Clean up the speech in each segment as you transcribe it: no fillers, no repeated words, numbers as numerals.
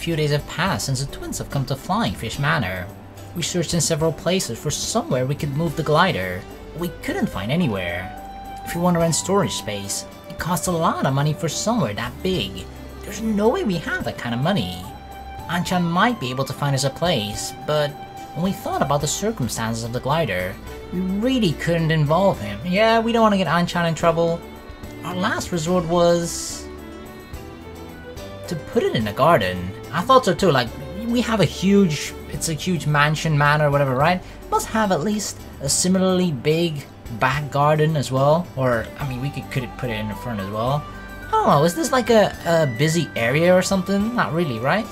few days have passed since the twins have come to Flying Fish Manor. We searched in several places for somewhere we could move the glider. We couldn't find anywhere. If we want to rent storage space, it costs a lot of money for somewhere that big. There's no way we have that kind of money. Anchan might be able to find us a place, but when we thought about the circumstances of the glider, we really couldn't involve him. Yeah, we don't want to get Anchan in trouble. Our last resort was to put it in a garden. I thought so too, like, we have it's a huge mansion, manor, whatever, right? Must have at least a similarly big back garden as well. Or, I mean, we could put it in the front as well. I don't know, is this like a busy area or something? Not really, right?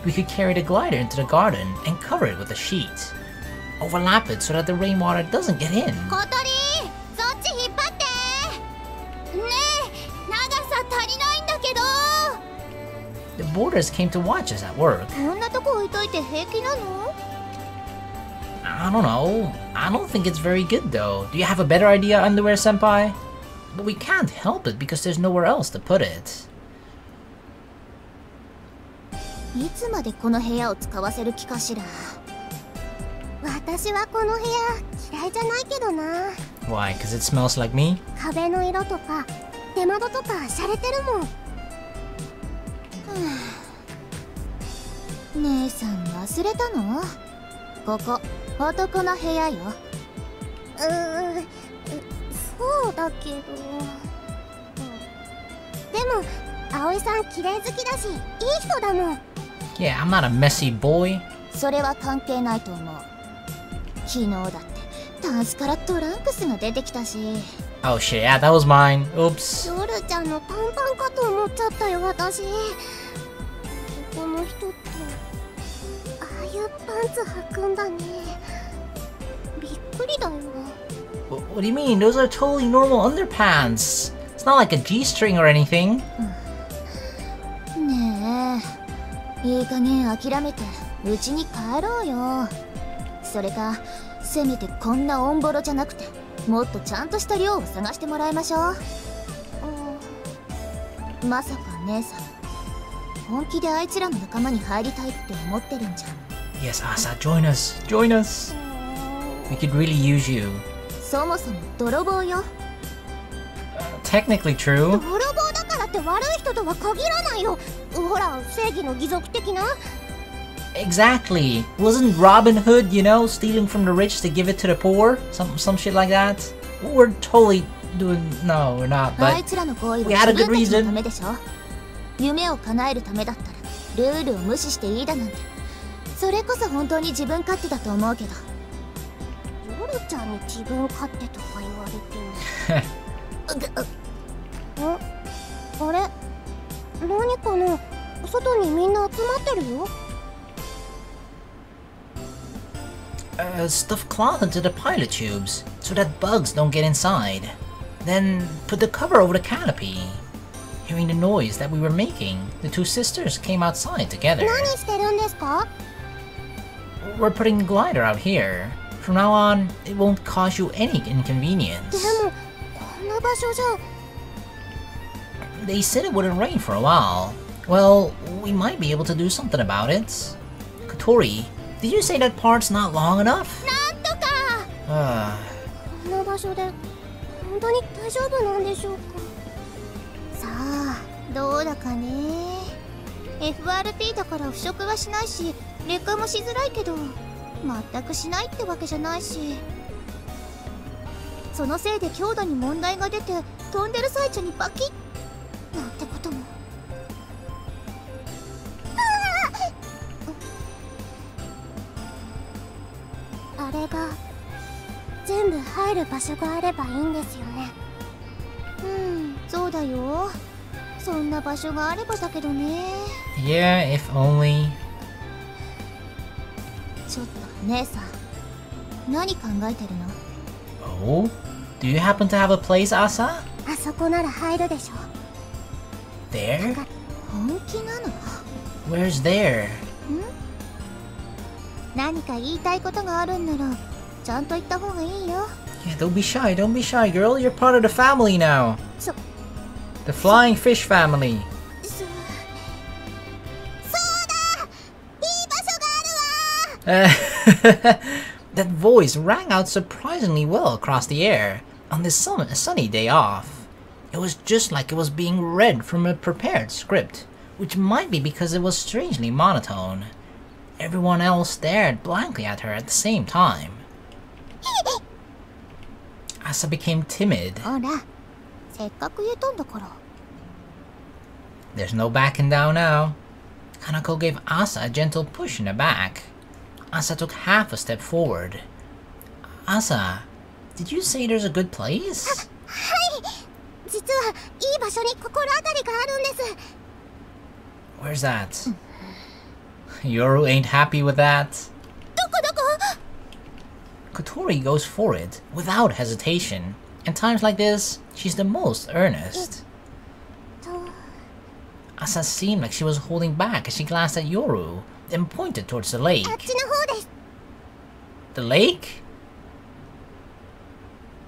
We could carry the glider into the garden and cover it with a sheet. Overlap it so that the rainwater doesn't get in. Kotori! そっち引っ張って！ねえ、長さ足りないんだけど！ The boarders came to watch us at work. こんなとこ置いといて平気なの？ I don't know. I don't think it's very good though. Do you have a better idea, Underwear Senpai? But we can't help it because there's nowhere else to put it. いつまでこの部屋を使わせる気かしら。私はこの部屋嫌いじゃないけどな。Why? Because it smells like me? 壁の色とか出窓とか洒落てるもん。姉さん忘れたの？ここ男の部屋よ。そうだけど。でも葵さん綺麗好きだしいい人だもん。Yeah, I'm not a messy boy. それは関係ないと思う。昨日だってタンスからトランクスが出てきたし。Oh shit, yeah, that was mine. Oops. ヨルちゃんの短パンかと思っちゃったよ私。この人ってああいうパンツ履くんだね。びっくりだよ。What do you mean? Those are totally normal underpants. It's not like a G-string or anything. ねえ、いい加減諦めて家に帰ろうよ。それかせめてこんなオンボロじゃなくてもっとちゃんとした寮を探してもらいましょう。まさか姉さん本気であいつらの仲間に入りたいって思ってるんじゃ。 Yes, Asa, join us. Join us. We could really use you. そもそも泥棒よ。Technically true. 泥棒だからって悪い人とは限らないよ。ほら正義の義賊的な。Exactly. Wasn't Robin Hood, you know, stealing from the rich to give it to the poor? Some shit like that. We're totally doing... No, we're not, but we had a good reason. 夢を叶えるためだったらルールを無視していいだなんてそれこそ本当に自分勝手だと思うけど。ヨルちゃんに自分勝手とか言われてあれ何かな。外にみんな集まってるよ。Stuff cloth into the pilot tubes so that bugs don't get inside. Then put the cover over the canopy. Hearing the noise that we were making, the two sisters came outside together. 何してるんですか？ We're putting the glider out here. From now on, it won't cause you any inconvenience. でもこんな場所じゃ。They said it wouldn't rain for a while. Well, we might be able to do something about it. Kotori, did you say that part's not long enough? なんとか。こんな場所で本当に大丈夫なんでしょうか。さあどうだかね。 FRP だから腐食はしないし劣化もしづらいけど全くしないってわけじゃないし、そのせいで強度に問題が出て飛んでる最中にバキッなんてことも。あれが全部入る場所があればいいんですよね。そうだよ。そんな場所があればだけどね。Yeah, if only. ちょっと姉さん何考えてるの？ Oh? Do you happen to have a place, Asa? あそこなら入るでしょ。 There? 本気なの？ Where's there? 何か言いたいことがあるんならちゃんと言った方がいいよ。 Yeah, don't be shy, girl. You're part of the family now. The Flying Fish family. そうだ That voice rang out surprisingly well across the air on this sunny day off. It was just like it was being read from a prepared script, which might be because it was strangely monotone. Everyone else stared blankly at her at the same time. Asa became timid. There's no backing down now. Kanako gave Asa a gentle push in the back. Asa took half a step forward. Asa, did you say there's a good place? Where's that? Yoru ain't happy with that. Kotori goes for it, without hesitation. In times like this, she's the most earnest. Asa seemed like she was holding back as she glanced at Yoru, then pointed towards the lake. The lake?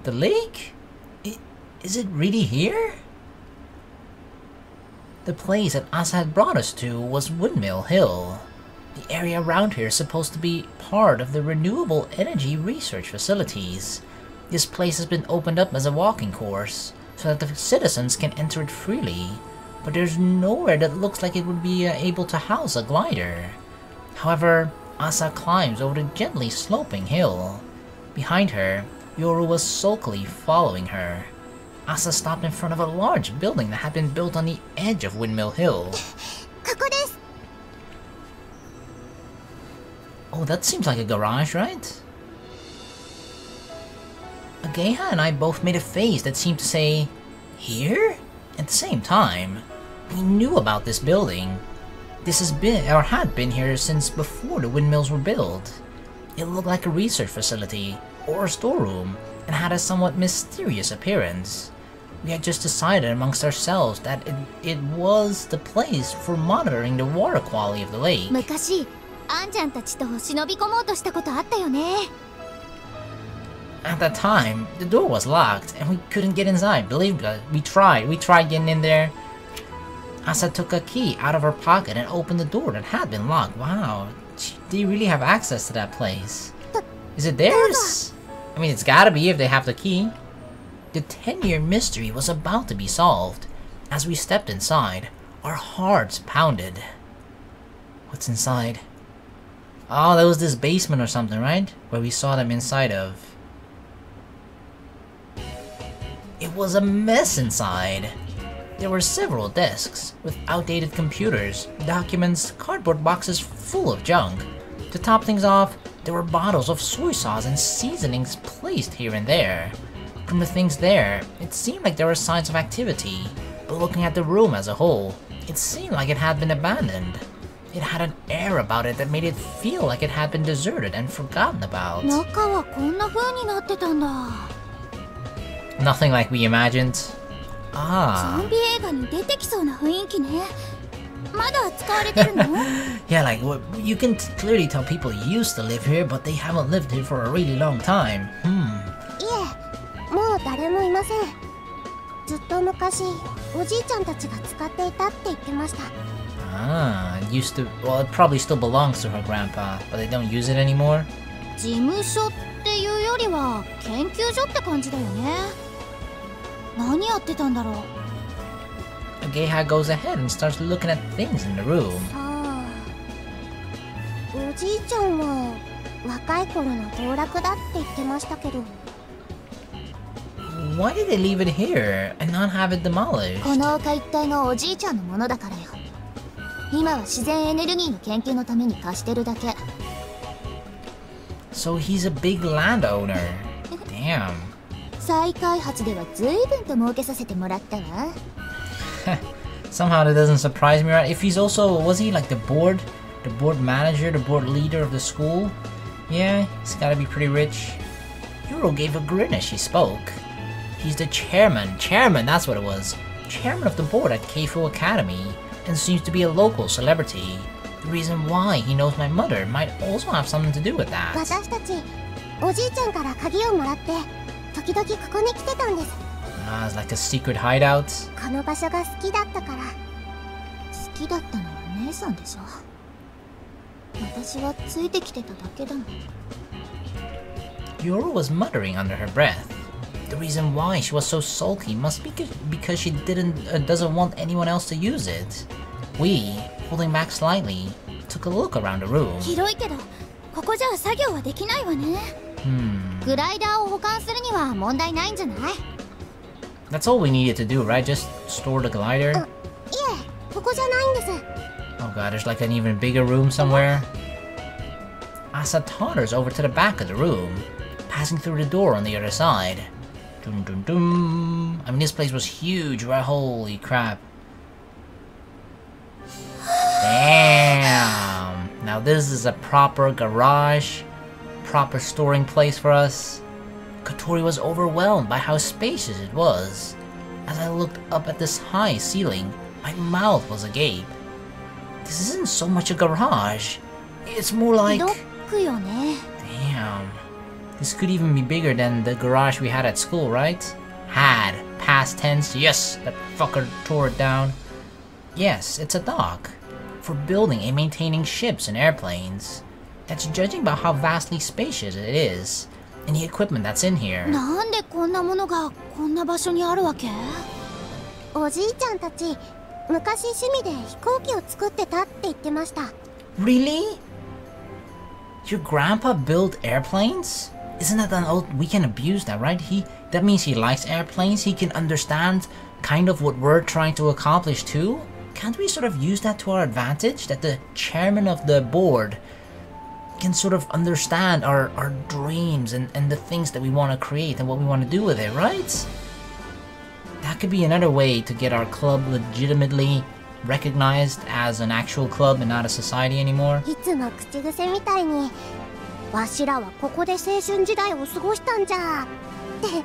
The lake? Is it really here? The place that Asa had brought us to was Windmill Hill. The area around here is supposed to be part of the renewable energy research facilities. This place has been opened up as a walking course, so that the citizens can enter it freely, but there's nowhere that looks like it would be able to house a glider. However, Asa climbs over the gently sloping hill. Behind her, Yoru was sulkily following her. Asa stopped in front of a large building that had been built on the edge of Windmill Hill. Oh, that seems like a garage, right? Ageha and I both made a face that seemed to say, "Here?" At the same time. We knew about this building. This has been, or had been here since before the windmills were built. It looked like a research facility, or a storeroom, and had a somewhat mysterious appearance. We had just decided amongst ourselves that it was the place for monitoring the water quality of the lake. At that time, the door was locked and we couldn't get inside. Believe me, we tried getting in there. Asa took a key out of her pocket and opened the door that had been locked. Wow, they really have access to that place. Is it theirs? I mean, it's gotta be if they have the key. The 10-year mystery was about to be solved. As we stepped inside, our hearts pounded. What's inside? Oh, that was this basement or something, right? Where we saw them inside of. It was a mess inside. There were several desks with outdated computers, documents, cardboard boxes full of junk. To top things off, there were bottles of soy sauce and seasonings placed here and there. From the things there, it seemed like there were signs of activity, but looking at the room as a whole, it seemed like it had been abandoned. It had an air about it that made it feel like it had been deserted and forgotten about. Nothing like we imagined. Ah. Yeah, like, you can clearly tell people used to live here, but they haven't lived here for a really long time. Ah, it used to, well, it probably still belongs to her grandpa, but they don't use it anymore? Ageha goes ahead and starts looking at things in the room. Why did they leave it here and not have it demolished? So he's a big landowner. Damn. Somehow that doesn't surprise me, right? If he's also, was he like the board manager, the board leader of the school? Yeah, he's gotta be pretty rich. Yuro gave a grin as she spoke. He's the chairman, that's what it was. Chairman of the board at Keifu Academy, and seems to be a local celebrity. The reason why he knows my mother might also have something to do with that. Ah, it's like a secret hideout. 私はついてきてただけだもん。 Yoru was muttering under her breath. The reason why she was so sulky must be because she doesn't want anyone else to use it. We, holding back slightly, took a look around the room. 広いけど、ここじゃ作業はできないわね。グライダーを保管するには問題ないんじゃない？ That's all we needed to do, right? Just store the glider? いえ、ここじゃないんです。 Oh god, there's like an even bigger room somewhere. Asa totters over to the back of the room, passing through the door on the other side. Dum dum dum. I mean, this place was huge, right? Holy crap. Damn! Now this is a proper garage, proper storing place for us. Kotori was overwhelmed by how spacious it was. As I looked up at this high ceiling, my mouth was agape. This isn't so much a garage. It's more like... Damn. This could even be bigger than the garage we had at school, right? Had. Past tense. Yes, that fucker tore it down. Yes, it's a dock. For building and maintaining ships and airplanes. That's judging by how vastly spacious it is. And the equipment that's in here. なんでこんなものがこんな場所にあるわけ？おじいちゃんたち、昔趣味で飛行機を作ってたって言ってました。Really? Your grandpa built airplanes? Isn't that an old... We can abuse that, right? That means he likes airplanes. He can understand kind of what we're trying to accomplish too? Can't we sort of use that to our advantage? That the chairman of the board can sort of understand our dreams and the things that we want to create and what we want to do with it, right? That could be another way to get our club legitimately recognized as an actual club and not a society anymore. いつも口癖みたいに、わしらはここで青春時代を過ごしたんじゃって。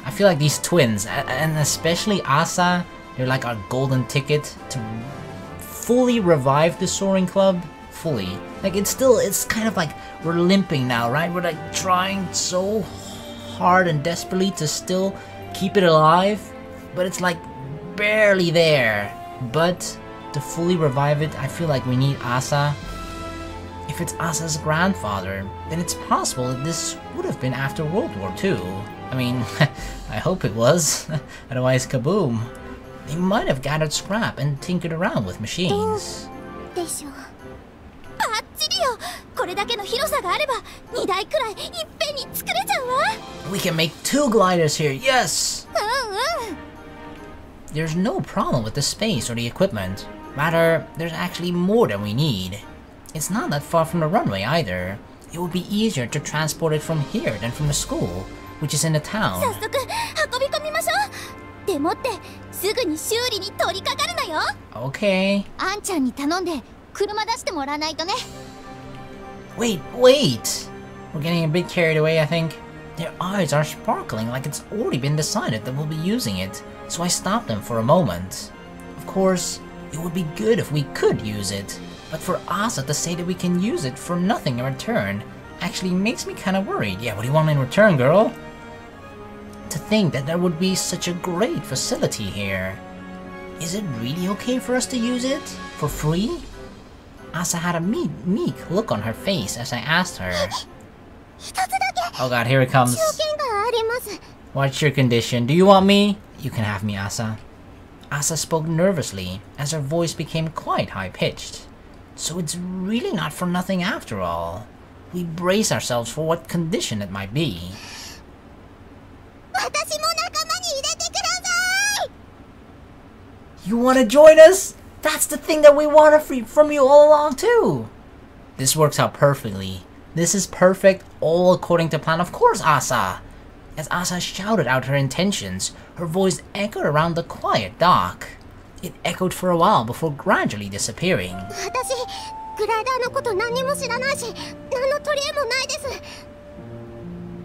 I feel like these twins, and especially Asa, they're like our golden ticket to fully revive the Soaring Club. Fully. Like, it's kind of like we're limping now, right? We're like trying so hard and desperately to still keep it alive, but it's like barely there. But to fully revive it, I feel like we need Asa. If it's Asa's grandfather, then it's possible that this would have been after World War II. I mean, I hope it was. Otherwise, kaboom. They might have gathered scrap and tinkered around with machines. でしょ。バッチリよ。これだけの広さがあれば2台くらいいっぺんに作れちゃうわ。We can make 2 gliders here. Yes. There's no problem with the space or the equipment. Rather, there's actually more than we need. It's not that far from the runway either. It would be easier to transport it from here than from the school, which is in the town. 早速運び込みましょう。でもってすぐに修理に取り掛かるのよ。Okay. あんちゃんに頼んで車出してもらわないとね。Wait! We're getting a bit carried away, I think. Their eyes are sparkling like it's already been decided that we'll be using it, so I stopped them for a moment. Of course, it would be good if we could use it, but for Asa to say that we can use it for nothing in return actually makes me kind of worried. Yeah, what do you want in return, girl? To think that there would be such a great facility here. Is it really okay for us to use it? For free? Asa had a meek look on her face as I asked her. Oh god, here it comes. What's your condition? Do you want me? You can have me, Asa. Asa spoke nervously as her voice became quite high-pitched. So it's really not for nothing after all. We brace ourselves for what condition it might be. You want to join us? That's the thing that we wanted from you all along too. This works out perfectly. This is perfect, all according to plan. Of course, Asa. As Asa shouted out her intentions, her voice echoed around the quiet dock. It echoed for a while before gradually disappearing.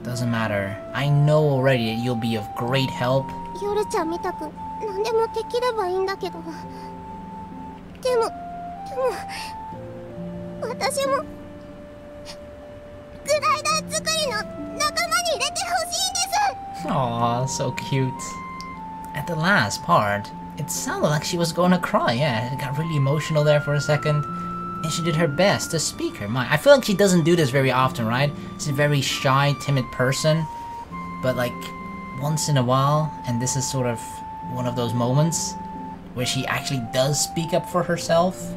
Doesn't matter. I know already that you'll be of great help. Aw, so cute. At the last part, it sounded like she was going to cry. Yeah, it got really emotional there for a second. and she did her best to speak her mind. I feel like she doesn't do this very often, right? She's a very shy, timid person, but like once in a while, and this is sort of one of those moments where she actually does speak up for herself.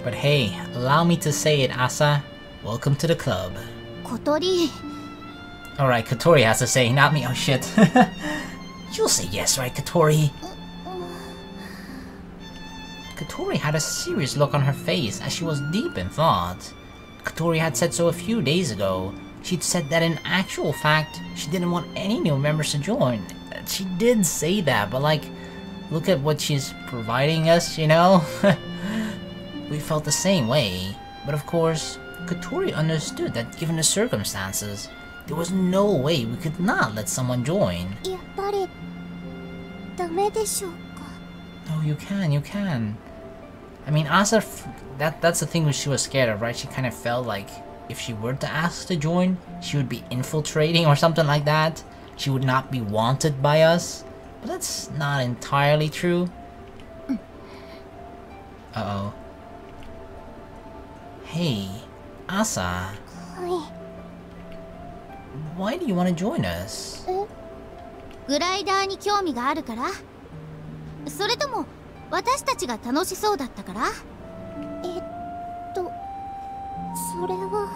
But hey, allow me to say it, Asa. Welcome to the club. Kotori. Alright, Kotori has to say, not me. Oh shit. You'll say yes, right, Kotori? Kotori had a serious look on her face as she was deep in thought. Kotori had said so a few days ago. She'd said that in actual fact, she didn't want any new members to join. She did say that, but like, look at what she's providing us, you know? We felt the same way, but of course, Kotori understood that given the circumstances, there was no way we could not let someone join. No, you can. I mean, Asa, that's the thing she was scared of, right? She kind of felt like if she were to ask to join, she would be infiltrating or something like that. She would not be wanted by us. But that's not entirely true. Uh-oh. Hey, Asa. Why do you want to join us? グライダーに興味があるから？それとも私たちが楽しそうだったから？それは。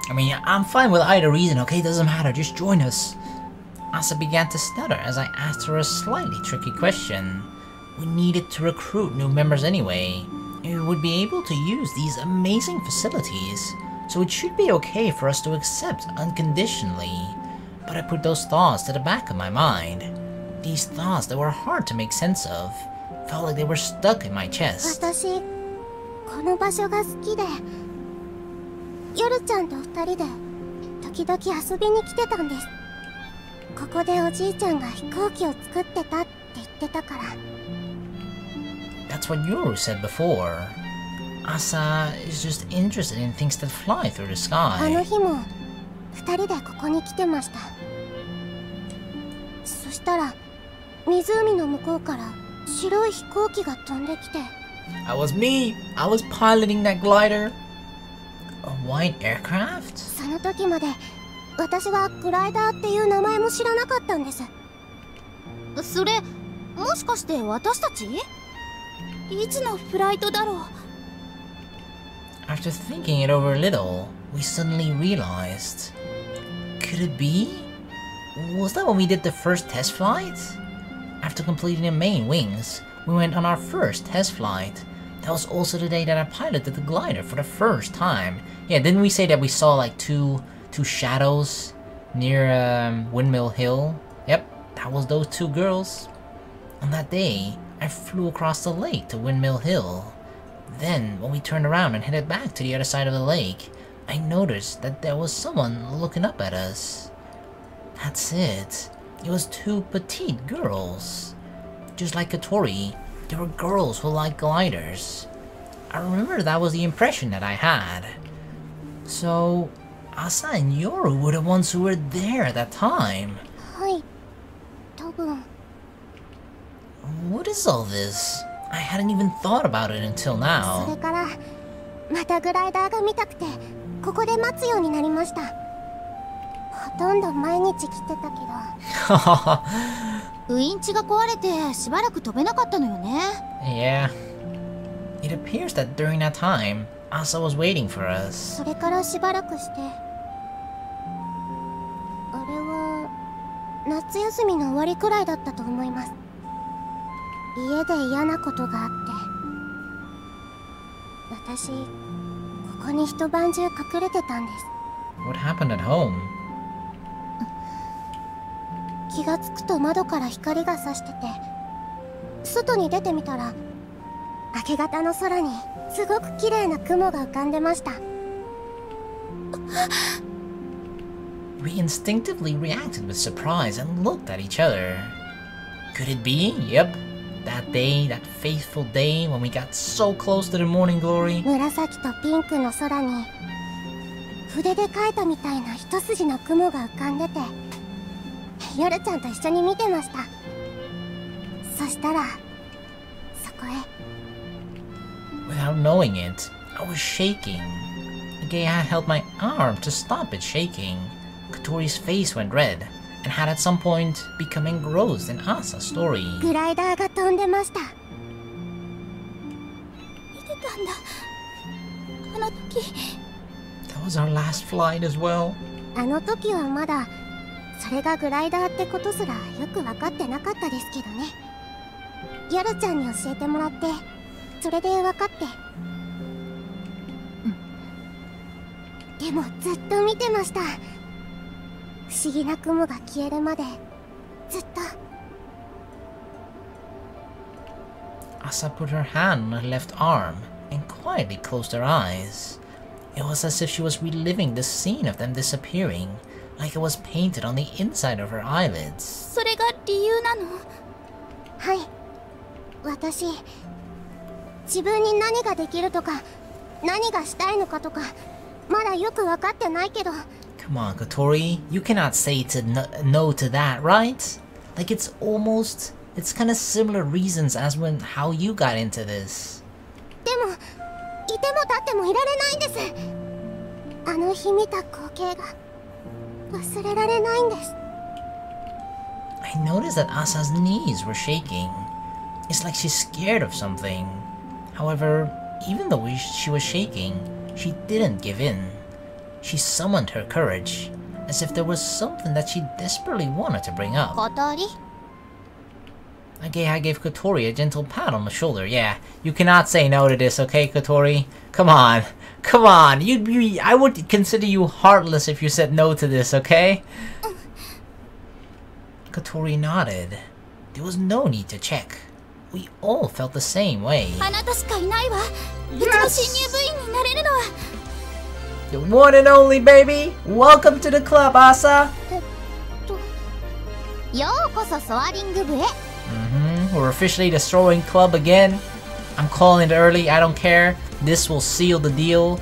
I mean, I'm fine with either reason, okay? Doesn't matter, just join us. Asa began to stutter as I asked her a slightly tricky question. We needed to recruit new members anyway, and we would be able to use these amazing facilities, so it should be okay for us to accept unconditionally. But I put those thoughts to the back of my mind. These thoughts that were hard to make sense of, felt like they were stuck in my chest. 私、この場所が好きで、夜ちゃんと二人で時々遊びに来てたんです。ここでおじいちゃんが飛行機を作ってたって言ってたから。That's what Yoru said before. Asa is just interested in things that fly through the sky. あの日も二人でここに来てました。そしたら湖の向こうから白い飛行機が飛んできて。That was me. I was piloting that glider. A white aircraft? その時まで私はグライダーっていう名前も知らなかったんです。それもしかして私たち？いつのフライトだろう？ After thinking it over a little, we suddenly realized. Could it be? Was that when we did the first test flight? After completing the main wings, we went on our first test flight. That was also the day that I piloted the glider for the first time. Yeah, didn't we say that we saw like two shadows near Windmill Hill? Yep, that was those two girls. On that day, I flew across the lake to Windmill Hill. Then, when we turned around and headed back to the other side of the lake, I noticed that there was someone looking up at us. That's it. It was two petite girls. Just like Kotori, they were girls who liked gliders. I remember that was the impression that I had. So, Asa and Yoru were the ones who were there at that time. はい、多分。 What is all this? I hadn't even thought about it until now. それからまたグライダーが見たくてここで待つようになりました。ほとんど毎日来てたけど。ウインチが壊れてしばらく飛べなかったのよね。Yeah. It appears that during that time, Asa was waiting for us. それからしばらくして、あれは夏休みの終わりくらいだったと思います。家で嫌なことがあって、私ここに一晩中隠れてたんです。 What happened at home? 気がつくと窓から光が差してて、外に出てみたら明け方の空にすごく綺麗な雲が浮かんでました。 We instinctively reacted with surprise and looked at each other. Could it be? Yep. That day, that fateful day when we got so close to the morning glory. 紫とピンクの空に筆で描いたみたいな一筋の雲が浮かんでて、夜ちゃんと一緒に見てました。そしたらそこへ。 Without knowing it, I was shaking. Agea had held my arm to stop it shaking. Kotori's face went red, and had at some point become engrossed in Asa's story. グライダーが飛んでました。見てたんだ。あの時。That was our last flight as well. あの時はまだそれがグライダーってことすらよく分かってなかったですけどね。ヤルちゃんに教えてもらってそれで分かって。でもずっと見てました。不思議な雲が消えるまでずっと。Asa put her hand on her left arm and quietly closed her eyes. It was as if she was reliving the scene of them disappearing, like it was painted on the inside of her eyelids. それが理由なの？はい。私、自分に何ができるとか、何がしたいのかとか、まだよく分かってないけど。Come on, Kotori, you cannot say no to that, right? Like it's kind of similar reasons as how you got into this. でも、いても立ってもいられないんです。あの日見た光景が忘れられないんです。I noticed that Asa's knees were shaking. It's like she's scared of something. However, even though she was shaking, she didn't give in. She summoned her courage, as if there was something that she desperately wanted to bring up. Kotori? I gave Kotori a gentle pat on the shoulder. Yeah, you cannot say no to this, okay, Kotori? Come on. Come on. I would consider you heartless if you said no to this, okay? Kotori nodded. There was no need to check. We all felt the same way. Yes! The one and only, baby! Welcome to the club, Asa! ようこそソアリング部へ。We're officially the Soaring Club again. I'm calling it early, I don't care. This will seal the deal.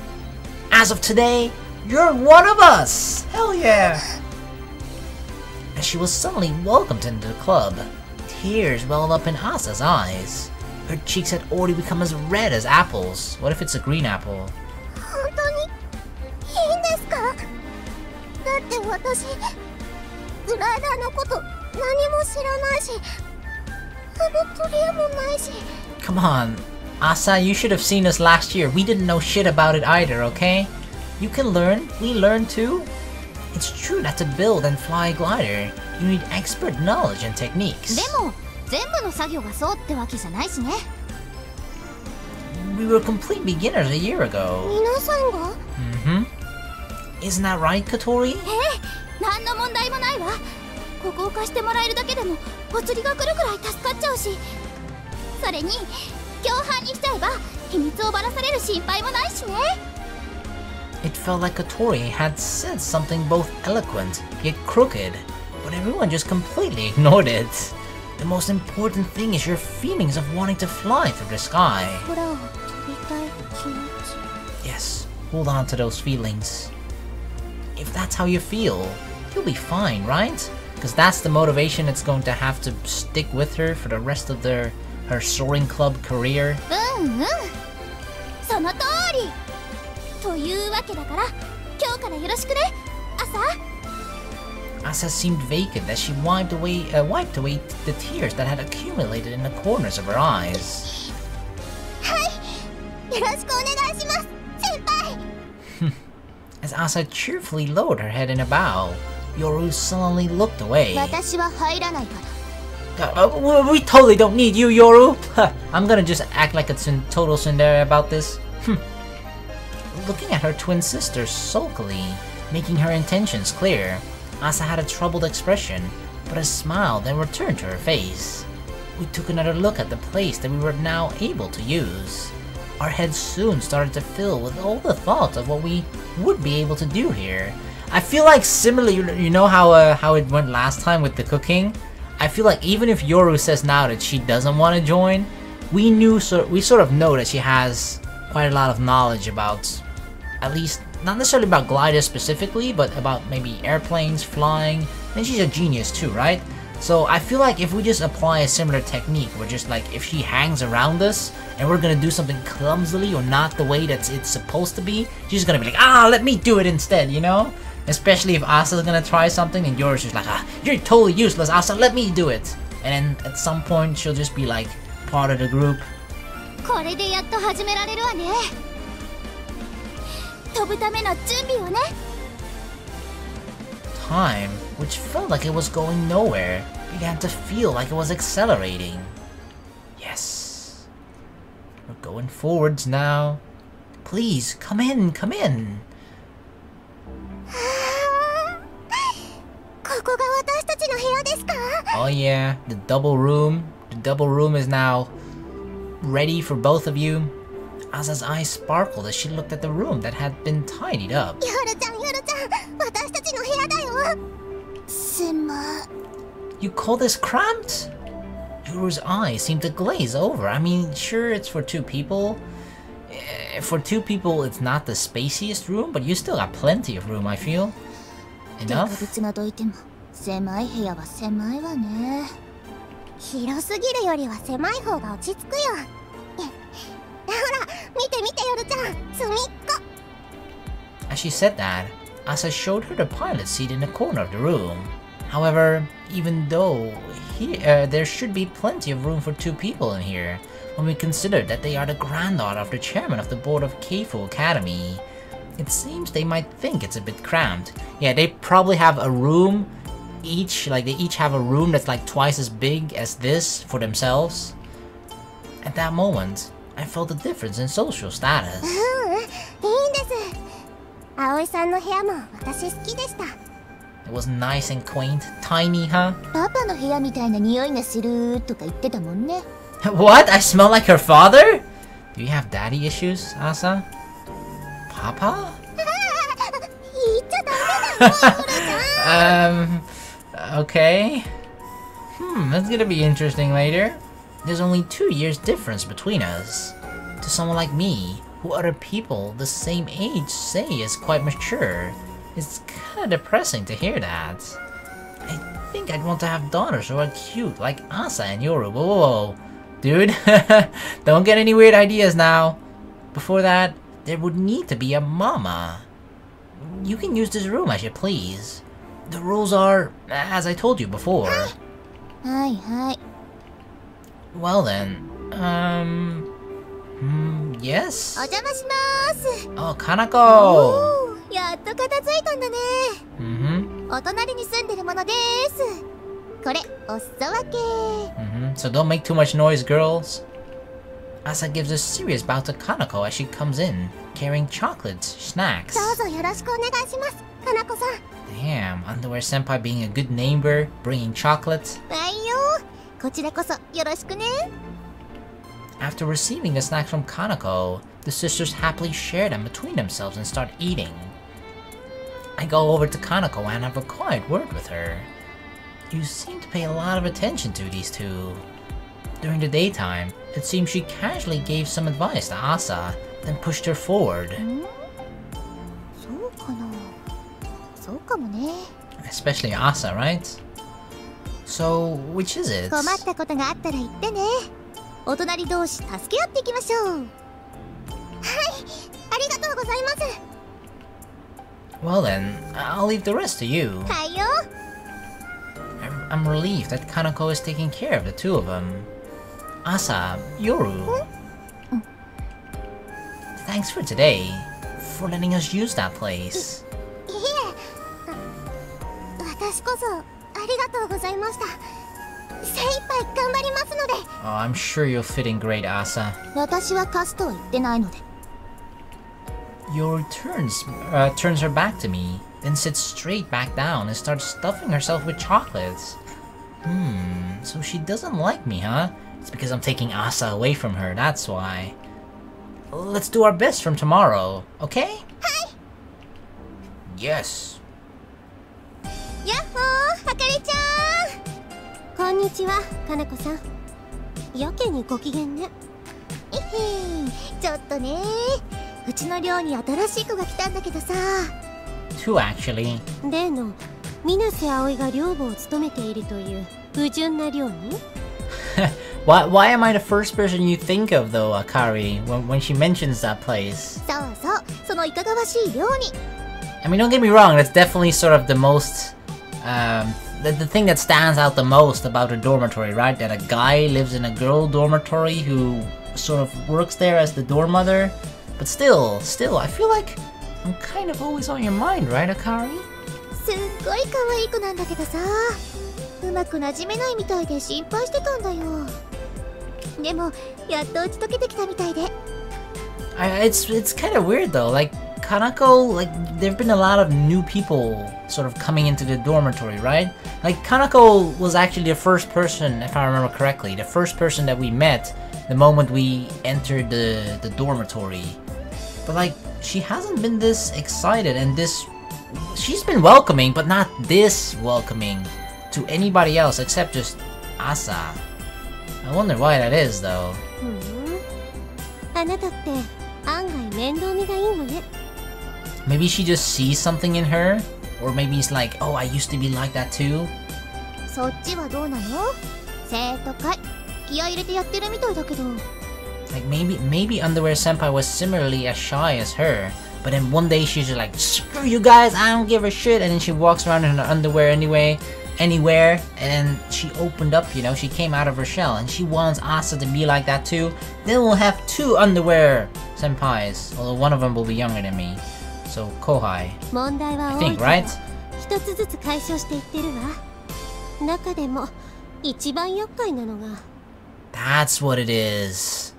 As of today, you're one of us! Hell yeah! As she was suddenly welcomed into the club, tears welled up in Asa's eyes. Her cheeks had already become as red as apples. What if it's a green apple? 本当にいいんですか？だって私、グライダーのこと何も知らないし、あの取り柄もないし。Come on, Asa, you should have seen us last year. We didn't know shit about it either, okay? You can learn. We learn too. It's true that to build and fly a glider, you need expert knowledge and techniques. でも、全部の作業がそうってわけじゃないしね。We were complete beginners a year ago. 皆さんが？ Isn't that right, Kotori? 何の問題もないわ。ここを貸してもらえるだけでもお釣りが来るくらい助かっちゃうし。それに、共犯にしちゃえば秘密をばらされる心配もないしね。It felt like Kotori had said something both eloquent yet crooked, but everyone just completely ignored it. The most important thing is your feelings of wanting to fly through the sky. 空を飛びたい気持ち。 Yes, hold on to those feelings. If that's how you feel, you'll be fine, right? Because that's the motivation that's going to have to stick with her for the rest of her Soaring Club career. その通り。というわけだから、今日からよろしくね、Asa seemed vacant as she wiped away the tears that had accumulated in the corners of her eyes. はい、よろしくお願いします、先輩。As Asa cheerfully lowered her head in a bow, Yoru sullenly looked away. 私は入らないから。We totally don't need you, Yoru! I'm gonna just act like a total tsundere about this. Looking at her twin sister sulkily, making her intentions clear, Asa had a troubled expression, but a smile then returned to her face. We took another look at the place that we were now able to use. Our heads soon started to fill with all the thoughts of what we would be able to do here. I feel like similarly, you know how it went last time with the cooking? I feel like even if Yoru says now that she doesn't want to join, we sort of know that she has quite a lot of knowledge about, at least not necessarily about gliders specifically, but about maybe airplanes, flying, and she's a genius too, right? So I feel like if we just apply a similar technique, we're just like, if she hangs around us and we're gonna do something clumsily or not the way that it's supposed to be, she's gonna be like, ah, let me do it instead, you know? Especially if Asa's gonna try something and yours is like, ah, you're totally useless, Asa, let me do it. And then at some point she'll just be like part of the group. これでやっと始められるわね。飛ぶための準備をね。Time, which felt like it was going nowhere, began to feel like it was accelerating. Yes. We're going forwards now. Please, come in, come in. ここが私たちの部屋ですか? Oh yeah, the double room. The double room is now ready for both of you. Asa's eyes sparkled as she looked at the room that had been tidied up. ヨルちゃん、私たちの部屋だよ。You call this cramped? Yoru's eyes seem to glaze over. I mean, sure, it's for two people. For two people, it's not the spaciest room, but you still got plenty of room, I feel. Enough? 狭い部屋は狭いわね。広すぎるよりは狭い方が落ち着くよ。ほら、見て見てヨルちゃん、隅っこ。As she said that, Asa showed her the pilot seat in the corner of the room. However, even though there should be plenty of room for two people in here, when we consider that they are the granddaughter of the chairman of the board of Keifu Academy, it seems they might think it's a bit cramped. Yeah, they probably have a room each, like they each have a room that's like twice as big as this for themselves. At that moment, I felt a difference in social status. いいんです。葵さんの部屋も私好きでした。It was nice and quaint, tiny, huh? パパの部屋みたいな匂いがするとか言ってたもんね。What? I smell like her father? Do you have daddy issues, Asa? Papa? 言っちゃダメだよ、ヨルちゃん。Okay. That's gonna be interesting later. There's only 2 years difference between us. To someone like me, who other people the same age say is quite mature, it's kinda depressing to hear that. I think I'd want to have daughters who are cute, like Asa and Yoru. Whoa. Dude, don't get any weird ideas now. Before that, there would need to be a mama. You can use this room as you please. The rules are, as I told you before. Well then, yes? お邪魔します。Oh, Kanako! やっと片付いたんだね。お隣に住んでるものです。これ、お裾分け。So don't make too much noise, girls. Asa gives a serious bow to Kanako as she comes in, carrying chocolates, snacks. どうぞよろしくお願いします、かなこさん。Damn, Underwear Senpai being a good neighbor, bringing chocolates. はいよ、こちらこそよろしくね。After receiving the snacks from Kanako, the sisters happily share them between themselves and start eating. I go over to Kanako and have a quiet word with her. You seem to pay a lot of attention to these two. During the daytime, it seems she casually gave some advice to Asa, then pushed her forward. そうかな。そうかもね。Especially Asa, right? So, which is it? 困ったことがあったら言ってね。お隣同士助け合っていきましょう。はい、ありがとうございます。Well then, I'll leave the rest to you. はいよ。I'm relieved that Kanako is taking care of the two of them. Asa, Yoru. Thanks for today, for letting us use that place. いえ、私こそありがとうございました。精一杯頑張りますので。Oh, I'm sure you'll fit in great, Asa. 私は貸すとは言ってないので。Yoru turns her back to me, then sits straight back down and starts stuffing herself with chocolates. So she doesn't like me, huh? It's because I'm taking Asa away from her, that's why. Let's do our best from tomorrow, okay? Hi! Yes. やっほー、あかりちゃん。こんにちは、かなこさん。やけにご機嫌ね。ちょっとね、うちの寮に新しい子が来たんだけどさ。Two, actually. 例の水瀬葵が寮母を務めているという不純な料理 Why am I the first person you think of though, Akari, when she mentions that place? そうそう、そのいかがわしい料理 I mean, don't get me wrong, that's definitely sort of the most, the thing that stands out the most about a dormitory, right? That a guy lives in a girl dormitory who sort of works there as the dorm mother. But still, I feel like I'm kind of always on your mind, right, Akari? すっごい可愛い子なんだけどさ、うまく馴染めないみたいで心配してたんだよ。でも、やっと打ち解けてきたみたいで。It's kind of weird though, like, Kanako, like, there've been a lot of new people sort of coming into the dormitory, right? Like, Kanako was actually the first person, if I remember correctly, the first person that we met the moment we entered the dormitory. But like, she hasn't been this excited and this... She's been welcoming, but not this welcoming to anybody else except just Asa. I wonder why that is, though. あなたって案外面倒見がいいのね。 Maybe she just sees something in her? Or maybe it's like, oh, I used to be like that too? そっちはどうなの？生徒会気合い入れてやってるみたいだけど。 Like maybe Underwear Senpai was similarly as shy as her, but then one day she's just like, screw you guys, I don't give a shit, and then she walks around in her underwear anywhere, and then she opened up, you know, she came out of her shell, and she wants Asa to be like that too. Then we'll have 2 Underwear Senpais, although one of them will be younger than me. So Kohai, 問題は I 多い think, けど、 right? 一つずつ解消していってるわ。中でも一番厄介なのが。 That's what it is.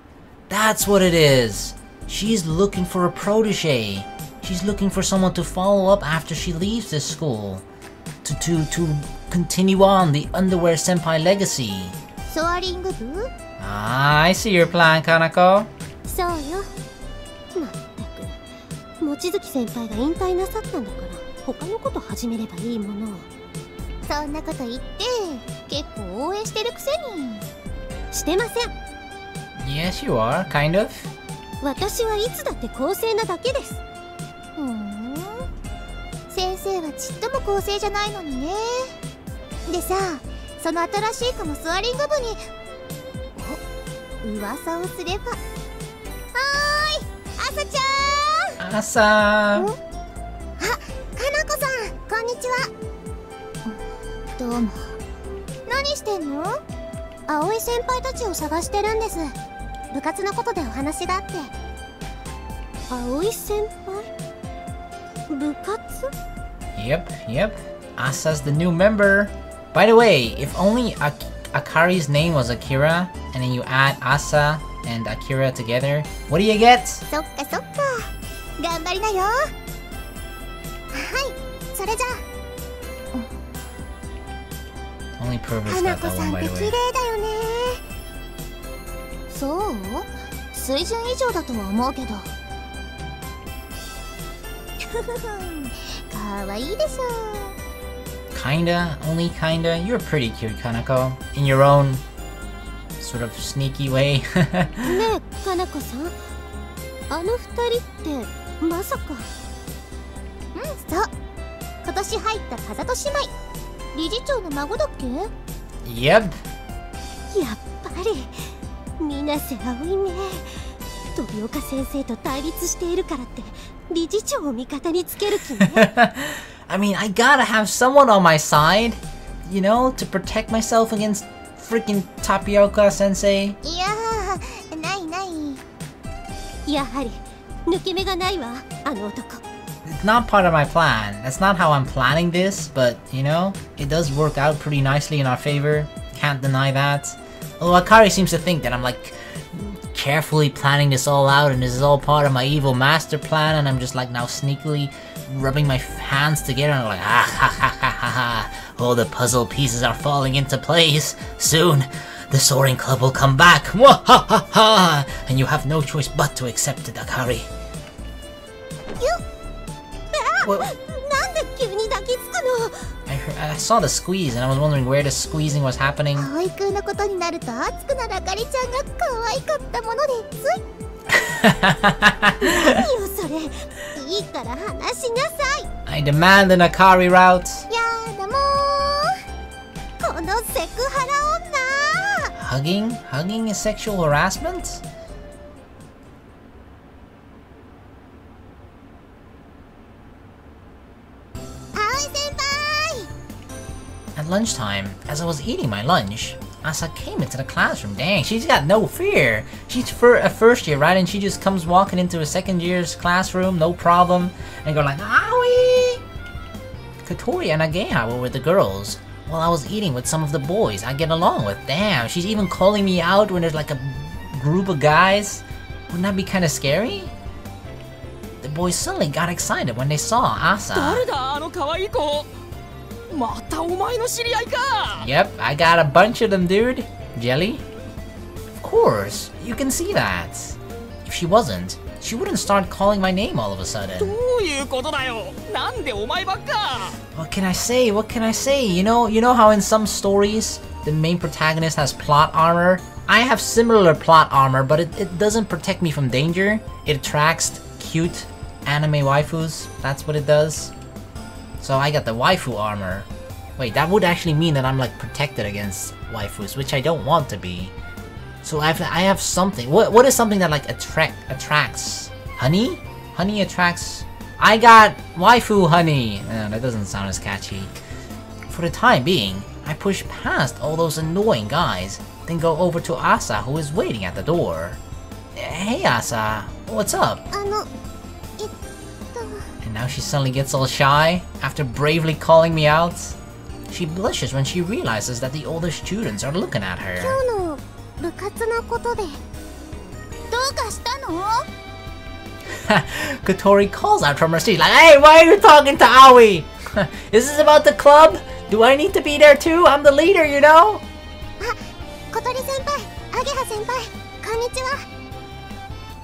That's what it is. She's looking for a protege. She's looking for someone to follow up after she leaves this school. To continue on the Underwear Senpai legacy. ソアリング部？ Ah, I see your plan, Kanako. そうよ。まったく、望月先輩が引退なさったんだから、他のこと始めればいいもの。そんなこと言って、結構応援してるくせに。してません。 Yes, you are, kind of. 私はいつだって公正なだけです。先生はちっとも公正じゃないのにね。でさ、その新しい子のスワリング部に噂をすれば。はーい、あさちゃん。Asa. あ、かなこさん、こんにちは。どうも。何してんの？葵先輩たちを探してるんです。部活のことでお話があって。葵先輩？部活？ Yep. Asa's the new member. By the way, if only Akari's name was Akira, and then you add Asa and Akira together, what do you get? そっかそっか。頑張りなよ。はい、それじゃあ。 Only Pervert's 花 got 子 that さ one, んっ by て the 綺麗 way. だよね。そう？水準以上だとは思うけど。かわいいでしょ。 Kinda, only kinda. You're pretty cute, Kanako. In your own sort of sneaky way. ねえ、かなこさん。あの二人ってまさか。そう。今年入った風戸姉妹。理事長の孫だっけ？ Yep. やっぱり水瀬葵ね。飛岡先生と対立しているからって理事長を味方につける気ね。I mean, I gotta have someone on my side, you know, to protect myself against freaking Tapioca sensei. いやー、ないない。やはり抜け目がないわ、あの男。 It's not part of my plan. That's not how I'm planning this, but, you know, it does work out pretty nicely in our favor. Can't deny that. Although Akari seems to think that I'm like carefully planning this all out and this is all part of my evil master plan, and I'm just like now sneakily rubbing my hands together and like, ah ha ha ha ha ha. All the puzzle pieces are falling into place. Soon, the Soaring Club will come back. Mwah ha ha ha. And you have no choice but to accept it, Akari. What? なんで急に抱きつくの？ I saw the squeeze and I was wondering where the squeezing was happening. 葵くんのことになると熱くなるあかりちゃんが可愛かったものでつい。何よそれ。いいから話しなさい。 I demand an Akari route. やだもー。このさセクハラ女。 Hugging is sexual harassment? At lunchtime, as I was eating my lunch, Asa came into the classroom. Dang, she's got no fear. She's a first year, right? And she just comes walking into a second year's classroom, no problem, and go like, Aoi! Kotori and Ageha were with the girls, while I was eating with some of the boys I get along with. Damn, she's even calling me out when there's like a group of guys. Wouldn't that be kind of scary? The boys suddenly got excited when they saw Asa. Yep, I got a bunch of them, dude. Jelly? Of course, you can see that. If she wasn't, she wouldn't start calling my name all of a sudden. What can I say? What can I say? You know how in some stories, the main protagonist has plot armor? I have similar plot armor, but it doesn't protect me from danger. It attracts cute anime waifus. That's what it does. So I got the waifu armor. Wait, that would actually mean that I'm like protected against waifus, which I don't want to be. So I have something. What is something that like attracts? Honey? Honey attracts... I got waifu honey! That doesn't sound as catchy. For the time being, I push past all those annoying guys, then go over to Asa, who is waiting at the door. Hey Asa, what's up? And now she suddenly gets all shy, after bravely calling me out. She blushes when she realizes that the older students are looking at her. Kotori calls out from her seat like, hey, why are you talking to Aoi? Is this about the club? Do I need to be there too? I'm the leader, you know?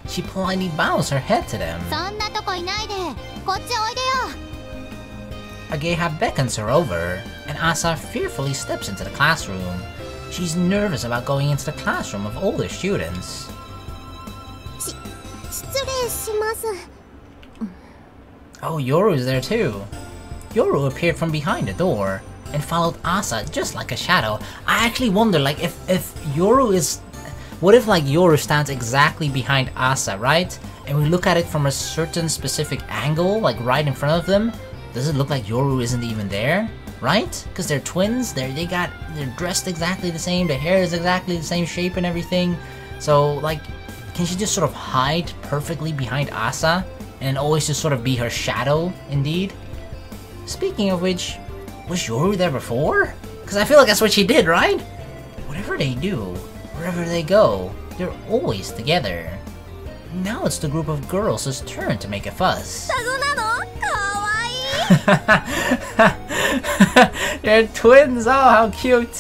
She politely bows her head to them. Ageha beckons her over, and Asa fearfully steps into the classroom. She's nervous about going into the classroom of older students. Oh, Yoru's there too. Yoru appeared from behind the door and followed Asa just like a shadow. I actually wonder, like, if Yoru is... What if, like, Yoru stands exactly behind Asa, right? And we look at it from a certain specific angle, like right in front of them. Does it look like Yoru isn't even there? Right? Because they're twins, they're dressed exactly the same, their hair is exactly the same shape and everything. So, like, can she just sort of hide perfectly behind Asa? And always just sort of be her shadow, indeed? Speaking of which, was Yoru there before? Because I feel like that's what she did, right? Whatever they do, wherever they go, they're always together. Now it's the group of girls' turn to make a fuss. They're twins, oh how cute!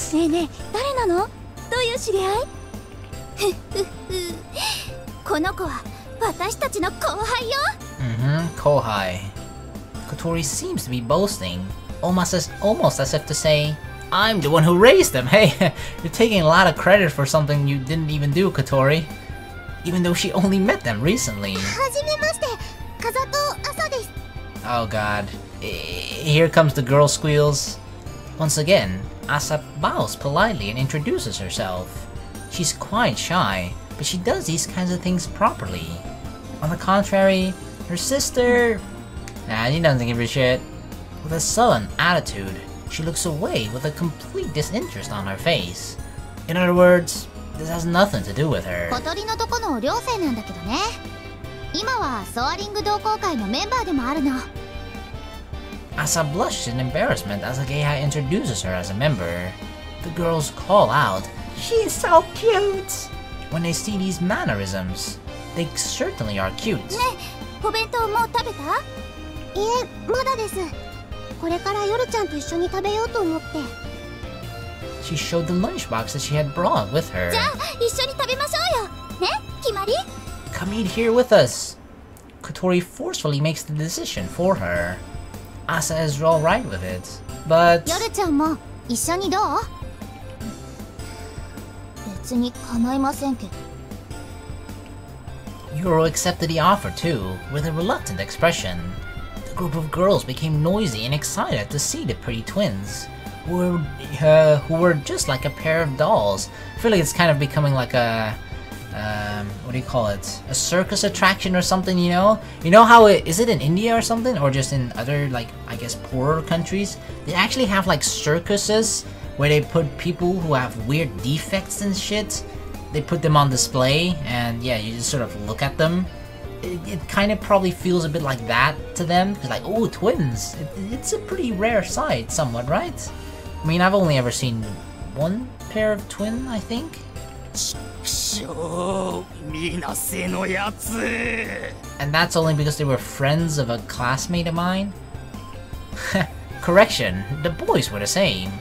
Kohai. Kotori seems to be boasting, almost as if to say, I'm the one who raised them. Hey, you're taking a lot of credit for something you didn't even do, Kotori. Even though she only met them recently. Oh god. Here comes the girl squeals. Once again, Asa bows politely and introduces herself. She's quite shy, but she does these kinds of things properly. On the contrary, her sister... Nah, she doesn't give a shit. With a sullen attitude, she looks away with a complete disinterest on her face. In other words, this has nothing to do with her. Asa blushes in embarrassment as Ageha introduces her as a member. The girls call out, "She's so cute!" when they see these mannerisms. They certainly are cute. She showed the lunchbox that she had brought with her. Come eat here with us. Kotori forcefully makes the decision for her. Asa is alright with it, but... Yoru accepted the offer too, with a reluctant expression. The group of girls became noisy and excited to see the pretty twins. who were just like a pair of dolls. I feel like it's kind of becoming like a what do you call it? A circus attraction or something, you know? You know how is it in India or something? Or just in other, like, I guess, poorer countries? They actually have, like, circuses where they put people who have weird defects and shit. They put them on display, and yeah, you just sort of look at them. It kind of probably feels a bit like that to them. Because, like, oh, twins. It's a pretty rare sight, somewhat, right? I mean, I've only ever seen one pair of twin, I think. And that's only because they were friends of a classmate of mine. Correction, the boys were the same.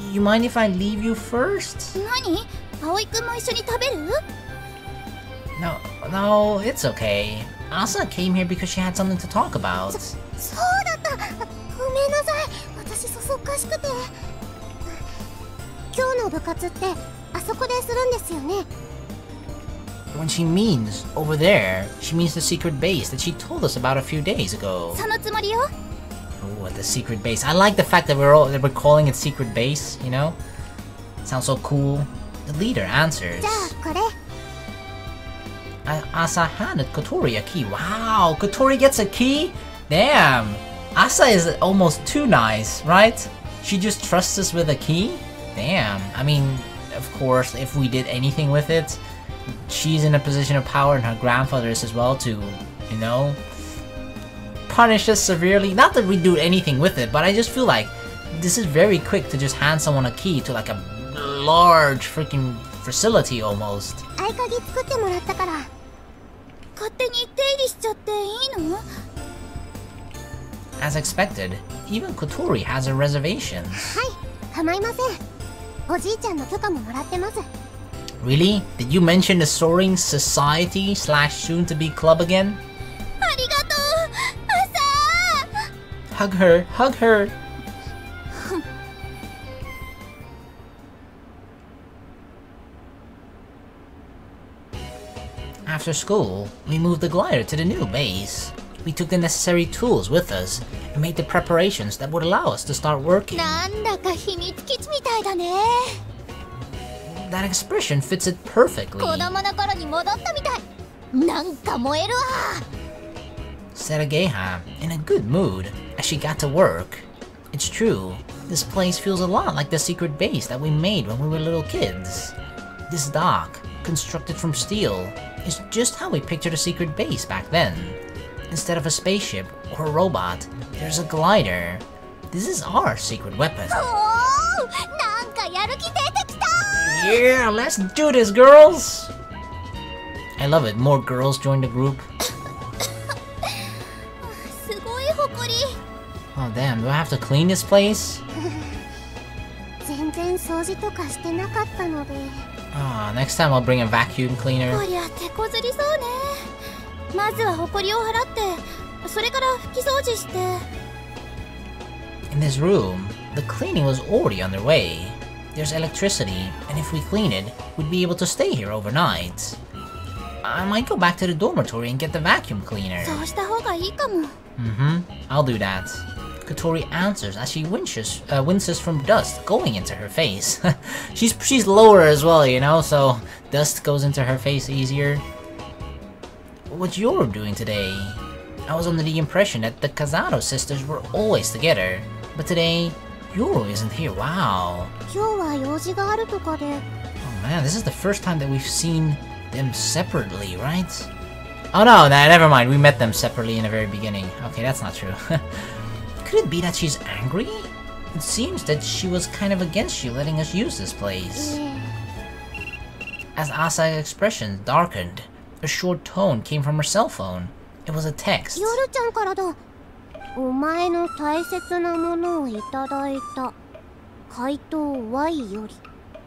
You mind if I leave you first? No, it's okay. Asa came here because she had something to talk about. When she means over there, she means the secret base that she told us about a few days ago. Oh, the secret base. I like the fact that we're calling it secret base, you know? Sounds so cool. The leader answers. Asa handed Kotori a key. Wow, Kotori gets a key? Damn. Asa is almost too nice, right? She just trusts us with a key? Damn. I mean, of course, if we did anything with it, she's in a position of power and her grandfather is as well to, you know, punish us severely. Not that we do anything with it, but I just feel like this is very quick to just hand someone a key to like a large freaking facility almost. As expected, even Kotori has her reservations. Really? Did you mention the Soaring Society / soon-to-be club again? Hug her, hug her! After school, we moved the glider to the new base. We took the necessary tools with us and made the preparations that would allow us to start working. That expression fits it perfectly. Said Ageha, in a good mood, as she got to work. It's true, this place feels a lot like the secret base that we made when we were little kids. This dock, constructed from steel, is just how we pictured a secret base back then. Instead of a spaceship or a robot, there's a glider. This is our secret weapon. Yeah, let's do this, girls! I love it, more girls join the group. Oh damn, do I have to clean this place? Ah, next time I'll bring a vacuum cleaner. In this room, the cleaning was already underway. There's electricity, and if we clean it, we'd be able to stay here overnight. I might go back to the dormitory and get the vacuum cleaner. I'll do that. Kotori answers as she winces from dust going into her face. she's lower as well, you know, so dust goes into her face easier. What's Yoro doing today? I was under the impression that the Kazado sisters were always together, but today, Yoro isn't here. Wow. Oh man, this is the first time that we've seen them separately, right? Oh no, never mind. We met them separately in the very beginning. Okay, that's not true. Could it be that she's angry? It seems that she was kind of against you letting us use this place. As Asa's expression darkened, a short tone came from her cell phone. It was a text.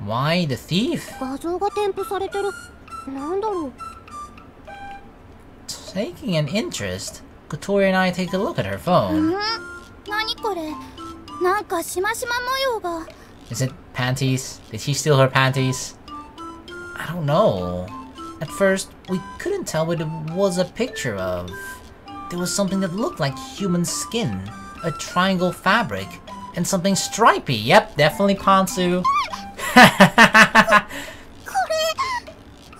Why the thief? Taking an interest, Kotori and I take a look at her phone. Is it panties? Did he steal her panties? I don't know. At first, we couldn't tell what it was a picture of. There was something that looked like human skin, a triangle fabric, And something stripy. Yep, definitely Pantsu. これ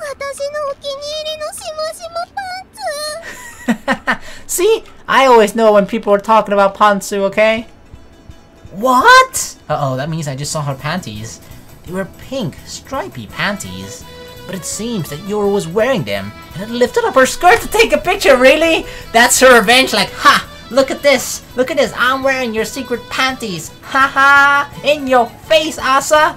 私のお気に入りのしましまパンツ See? I always know when people are talking about Pantsu, okay? What? Uh-oh, that means I just saw her panties. They were pink, stripy panties. But it seems that Yoru was wearing them and had lifted up her skirt to take a picture, really? That's her revenge, like, ha! Look at this! Look at this! I'm wearing your secret panties! Haha! In your face, Asa!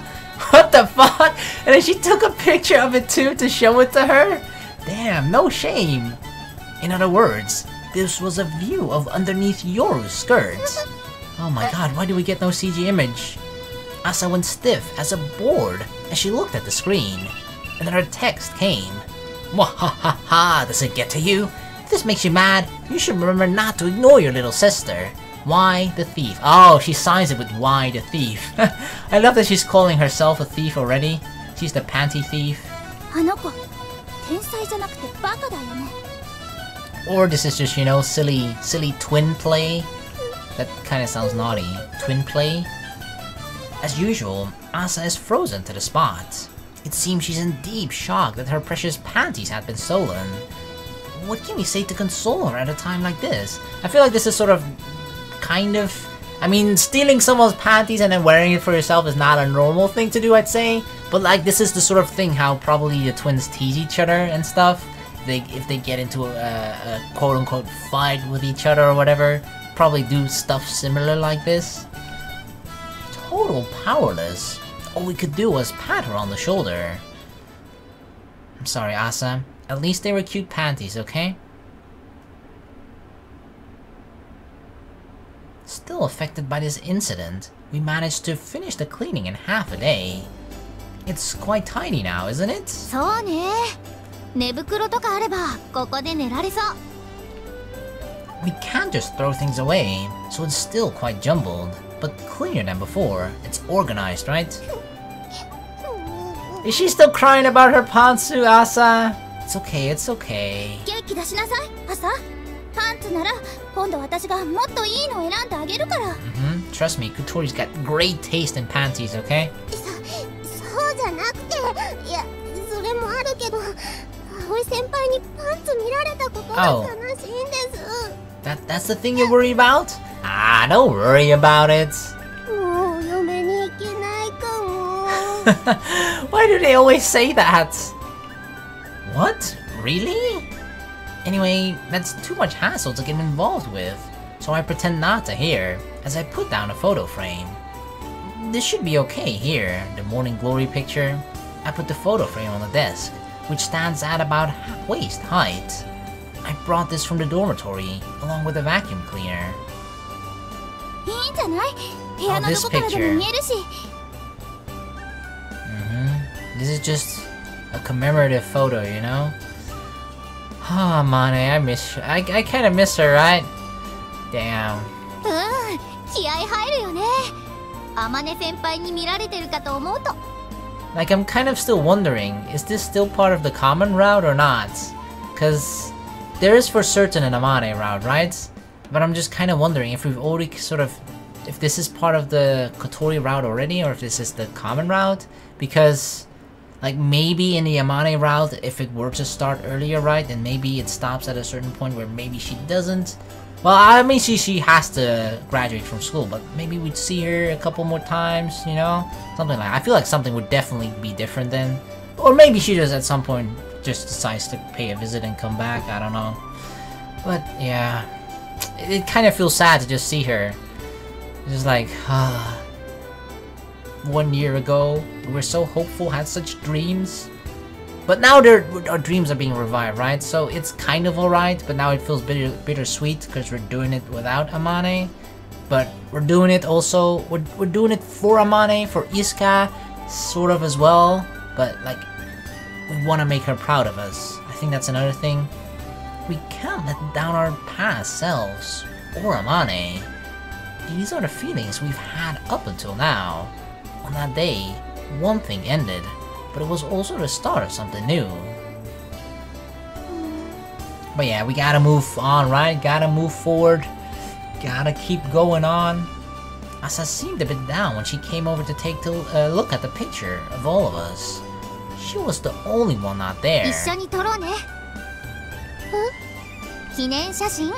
What the fuck? And then she took a picture of it too to show it to her? Damn, no shame! In other words, this was a view of underneath Yoru's skirt. Oh my god, why do we get no CG image? Asa went stiff as a board as she looked at the screen. And then her text came. Mwahaha, does it get to you? If this makes you mad, you should remember not to ignore your little sister. Why the thief? Oh, she signs it with why the thief. I love that she's calling herself a thief already. She's the panty thief. あの子天才じゃなくてバカだよね Or this is just, you know, silly twin play. That kind of sounds naughty. Twin play. As usual, Asa is frozen to the spot. It seems she's in deep shock that her precious panties had been stolen. What can we say to console her at a time like this? I feel like this is sort of, kind of... I mean, stealing someone's panties and then wearing it for yourself is not a normal thing to do, I'd say. But like, this is the sort of thing how probably the twins tease each other and stuff. If they get into a quote-unquote fight with each other or whatever, probably do stuff similar like this. Total powerless. All we could do was pat her on the shoulder. I'm sorry, Asa. At least they were cute panties, okay? Still affected by this incident, we managed to finish the cleaning in half a day. It's quite tidy now, isn't it? そうね寝袋とかあればここで寝られそう We can't just throw things away, so it's still quite jumbled. But cleaner than before. It's organized, right? Is she still crying about her pantsu, Asa? It's okay, it's okay. 元気出しなさい朝パンツなら今度私がもっといいのを選んであげるから Trust me, Kotori's got great taste in panties, okay? そうじゃなくていやそれもあるけど葵先輩にパンツ見られたことが悲しいんです That's the thing you worry about? Ah, don't worry about it. もう嫁に行けないかも Why do they always say that? What? Really? Anyway, that's too much hassle to get involved with, so I pretend not to hear as I put down a photo frame. This should be okay here, the morning glory picture. I put the photo frame on the desk, which stands at about waist height. I brought this from the dormitory, along with a vacuum cleaner. いいんじゃない部屋のどこからでも見えるし This is just a commemorative photo, you know? Ah, Mane, I miss her. I kind of miss her, right? Damn. 気合入るよねあまね先輩に見られてるかと思うと Like, I'm kind of still wondering, is this still part of the common route or not? Because there is for certain an Amane route, right? But I'm just kind of wondering if we've already sort of... if this is part of the Kotori route already, or if this is the common route. Because, like, maybe in the Amane route, if it were to start earlier, right, then maybe it stops at a certain point where maybe she doesn't. Well, I mean, she has to graduate from school, but maybe we'd see her a couple more times, you know? Something like... I feel like something would definitely be different then. Or maybe she just, at some point, just decides to pay a visit and come back, I don't know. But, yeah... It kind of feels sad to just see her. It's just like, 1 year ago, we were so hopeful, had such dreams. But now our dreams are being revived, right? So it's kind of alright, but now it feels bittersweet because we're doing it without Amane. But we're doing it also, we're doing it for Amane, for Iska, sort of as well. But like, we want to make her proud of us. I think that's another thing. We can't let down our past selves, or Amane. These are the feelings we've had up until now. On that day, one thing ended, but it was also the start of something new. But yeah, we gotta move on, right? Gotta move forward. Gotta keep going on. Asa seemed a bit down when she came over to take a look at the picture of all of us. She was the only one not there. 一緒に撮ろうね。記念写真。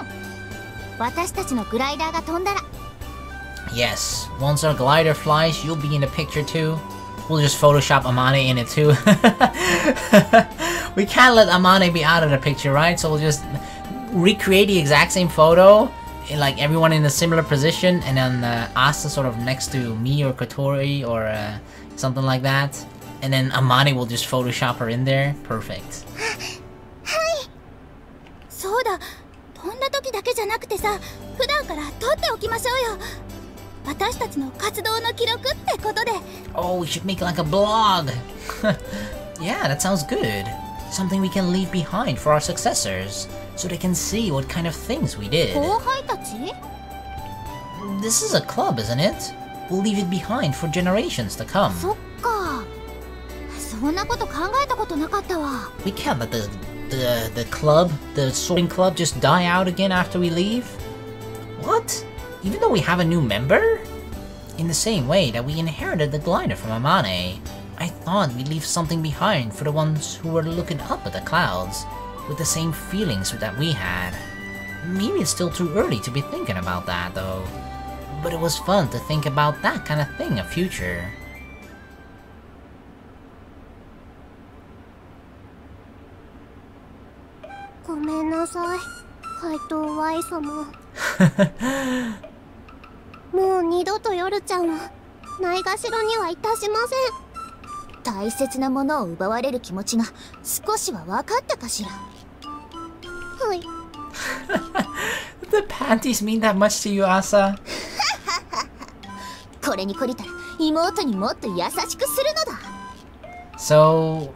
私たちのグライダーが飛んだら。Yes, once our glider flies, you'll be in the picture too. We'll just Photoshop Amane in it too. We can't let Amane be out of the picture, right? So we'll just recreate the exact same photo, like everyone in a similar position, and then Asa sort of next to me or Kotori or something like that. And then Amane will just Photoshop her in there. Perfect. そうだ、飛んだ時だけじゃなくてさ、普段から撮っておきましょうよ。私たちの活動の記録ってことで。Oh, we should make like a blog. Yeah, that sounds good. Something we can leave behind for our successors, so they can see what kind of things we did. 後輩たち? This is a club, isn't it? We'll leave it behind for generations to come. そっか。そんなこと考えたことなかったわ。We can't let the club, the Soaring Club, just die out again after we leave? What? Even though we have a new member? In the same way that we inherited the glider from Amane, I thought we'd leave something behind for the ones who were looking up at the clouds, with the same feelings that we had. Maybe it's still too early to be thinking about that, though. But it was fun to think about that kind of thing in future. Sorry, 怪盗ワイ様。もう二度と夜ちゃんをないがしろにはいたしません。大切なものを奪われる気持ちが少しは分かったかしら。はい。The panties mean that much to you, Asa? これに懲りたら妹にもっと優しくするのだ。So,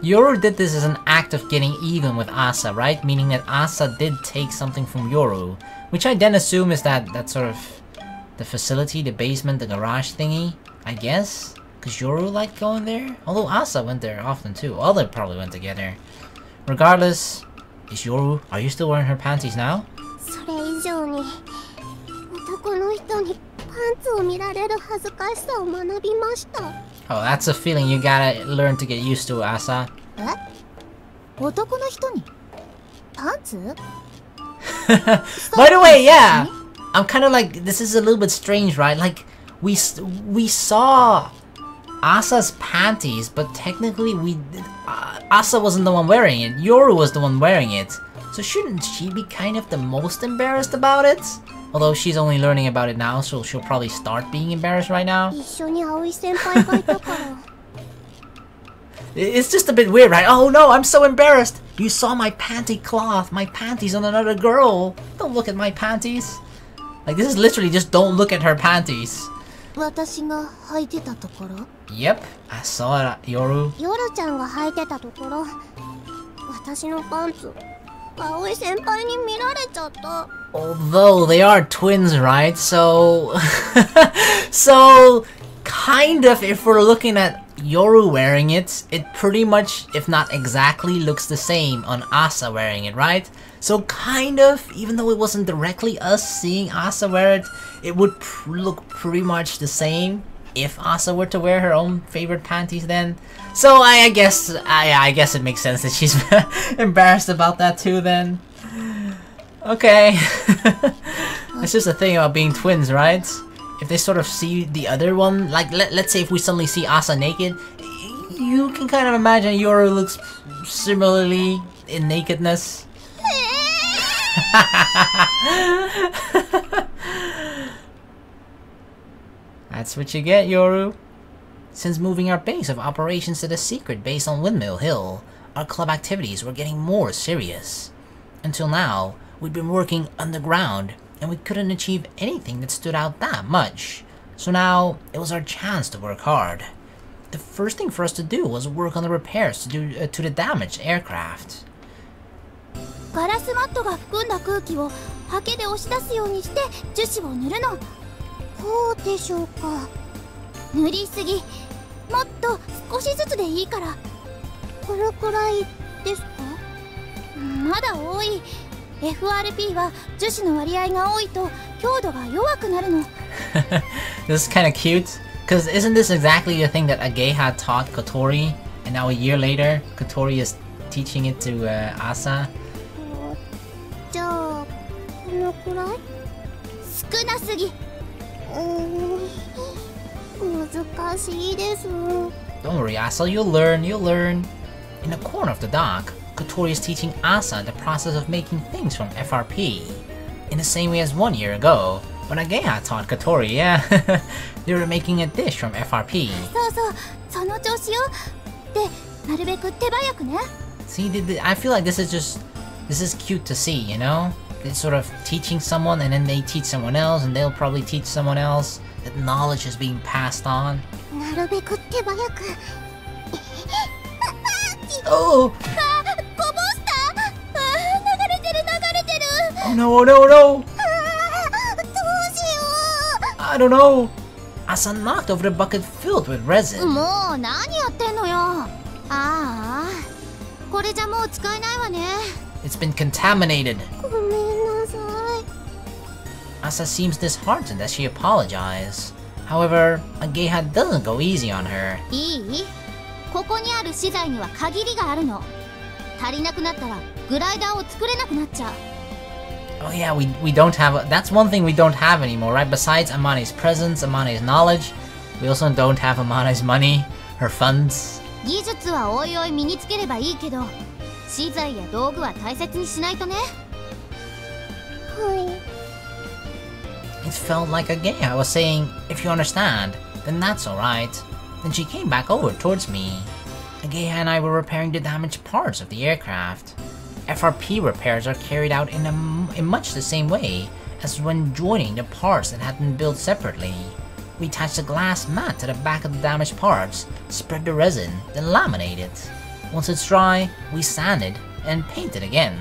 Yoru did this as an act of getting even with Asa, right? Meaning that Asa did take something from Yoru, which I then assume is that sort of the facility, the basement, the garage thingy, I guess? Because Yoru liked going there? Although Asa went there often too. Well, they probably went together. Regardless, are you still wearing her panties now? それ以上に男の人にパンツを見られる恥ずかしさを学びました。Oh, that's a feeling you gotta learn to get used to, Asa. え？男の人にパンツ？ By the way, yeah! I'm kind of like, this is a little bit strange, right? Like, we saw Asa's panties, but technically Asa wasn't the one wearing it. Yoru was the one wearing it. So shouldn't she be kind of the most embarrassed about it? Although she's only learning about it now, so she'll probably start being embarrassed right now. 一緒に葵先輩がいたから。It's just a bit weird, right? Oh no, I'm so embarrassed! You saw my panty cloth, my panties on another girl! Don't look at my panties! Like, this is literally just don't look at her panties. 私が履いてたところ？ Yep, I saw it, Yoru. 夜ちゃんが履いてたところ、私のパンツ、葵先輩に見られちゃった。Although they are twins, right? So... so... kind of, if we're looking at Yoru wearing it, it pretty much, if not exactly, looks the same on Asa wearing it, right? So kind of, even though it wasn't directly us seeing Asa wear it, it would look pretty much the same if Asa were to wear her own favorite panties then. So I guess it makes sense that she's embarrassed about that too then. Okay. It's just a thing about being twins, right? If they sort of see the other one, like let's say if we suddenly see Asa naked, you can kind of imagine Yoru looks similarly in nakedness. That's what you get, Yoru. Since moving our base of operations to the secret base on Windmill Hill, our club activities were getting more serious. Until now, we'd been working underground, and we couldn't achieve anything that stood out that much. So now, it was our chance to work hard. The first thing for us to do was work on the repairs to the damaged aircraft. ガラスマットが含んだ空気をハケで押し出すようにして樹脂を塗るの。こうでしょうか。塗りすぎ。もっと少しずつでいいから。このくらいですか？まだ多い。FRP は樹脂の割合が多いと強度が弱くなるの。 This is kind of cute, because isn't this exactly the thing that Aoi had taught Kotori, and now a year later, Kotori is teaching it to Asa? じゃあこのくらい？少なすぎ。難しいです。 Don't worry, Asa, you'll learn, you'll learn. In a corner of the dock, Kotori is teaching Asa the process of making things from FRP. In the same way as 1 year ago, when Aoi had taught Kotori, yeah, they were making a dish from FRP. そうそう、その調子よ。で、なるべく手早くね。 See, I feel like this is cute to see, you know? It's sort of teaching someone and then they teach someone else and they'll probably teach someone else. That knowledge is being passed on. なるべく手早く。Oh! こぼした。流れてる流れてる。 Oh no, oh no, oh no! どうしよ I don't know! Asa knocked over the bucket filled with resin. もう何やってんのよ。ああ、これじゃもう使えないわね。 It's been contaminated. ごめんなさい。 Asa seems disheartened as she apologizes. However, Aoi doesn't go easy on her. いい？ここにある資材には限りがあるの。足りなくなったらグライダーを作れなくなっちゃう。 Oh yeah, we don't have... That's one thing we don't have anymore, right? Besides Amane's presence, Amane's knowledge, we also don't have Amane's money, her funds. 技術はおいおい身につければいいけど、資材や道具は大切にしないとね。はい。 It felt like Aoi was saying, if you understand, then that's alright. Then she came back over towards me. Aoi and I were repairing the damaged parts of the aircraft. FRP repairs are carried out in much the same way as when joining the parts that had been built separately. We attach a glass mat to the back of the damaged parts, spread the resin, then laminate it. Once it's dry, we sand it and paint it again,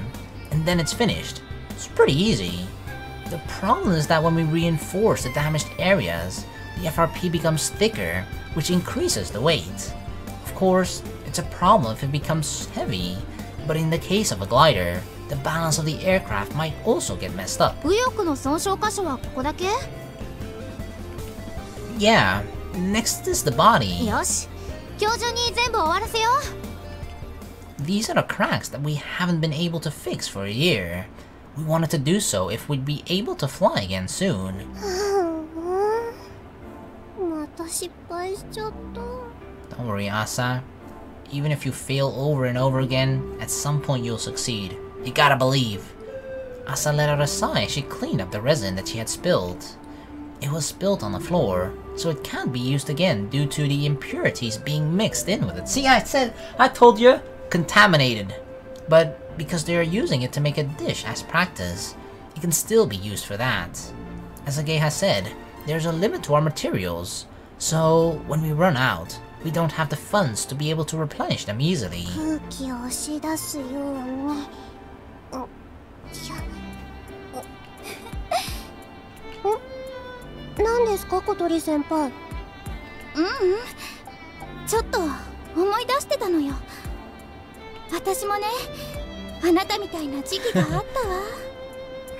and then it's finished. It's pretty easy. The problem is that when we reinforce the damaged areas, the FRP becomes thicker, which increases the weight. Of course, it's a problem if it becomes heavy, but in the case of a glider, the balance of the aircraft might also get messed up. 右翼の損傷箇所はここだけ？ Yeah, next is the body. よし、今日中に全部終わらせよう。 These are the cracks that we haven't been able to fix for a year. We wanted to do so if we'd be able to fly again soon. また失敗しちゃった。 Don't worry, Asa. Even if you fail over and over again, at some point you'll succeed. You gotta believe. Asa let out a sigh as she cleaned up the resin that she had spilled. It was spilled on the floor, so it can't be used again due to the impurities being mixed in with it. See, I told you, contaminated. But because they are using it to make a dish as practice, it can still be used for that. As Aoi has said, there's a limit to our materials, so when we run out, we don't have the funds to be able to replenish them easily. 空気を押し出すように。何ですか、小鳥先輩。ちょっと思い出してたのよ。私もね、あなたみたいな時期があったわ。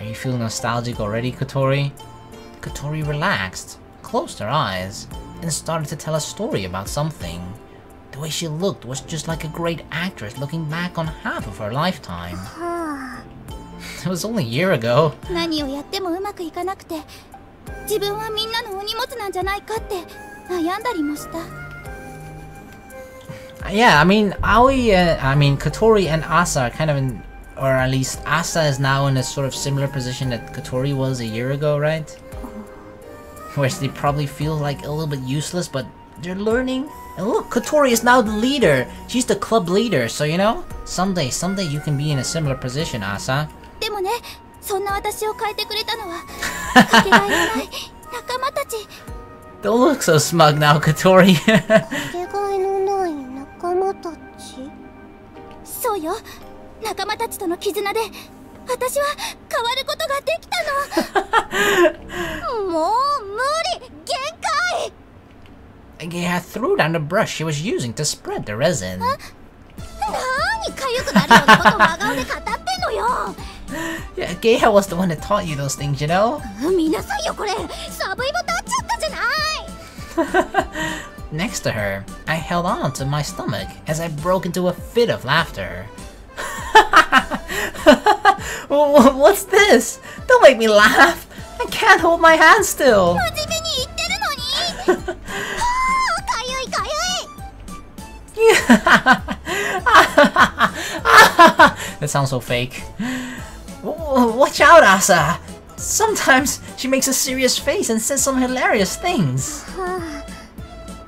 Are you feeling nostalgic already, Kotori? Kotori relaxed, closed her eyes, and started to tell a story about something. The way she looked was just like a great actress looking back on half of her lifetime. It was only a year ago. 何をやってもうまくいかなくて、自分はみんなのお荷物なんじゃないかって悩んだりもした。Yeah, I mean, Kotori and Asa are kind of in, or at least Asa is now in a sort of similar position that Kotori was a year ago, right? Where they probably feel like a little bit useless, but they're learning. And look, Kotori is now the leader. She's the club leader, so you know, someday you can be in a similar position, Asa. でもね、そんな私を変えてくれたのはかけがえのない仲間たち。Don't look so smug now, Kotori. かけがえのない仲間たち。そうよ、仲間たちとの絆で私は変わることができたの。もう無理、限界。Aoi threw down the brush she was using to spread the resin. 何かゆくなるようなことを真顔で語ってんのよ。Yeah, Geha was the one that taught you those things, you know? 見なさいよこれサブイボ立っちゃったじゃない Next to her, I held on to my stomach as I broke into a fit of laughter. What's this? Don't make me laugh! I can't hold my hand still! 真面目に言ってるのにはあかゆいかゆい That sounds so fake. Watch out, Asa! Sometimes she makes a serious face and says some hilarious things. はあ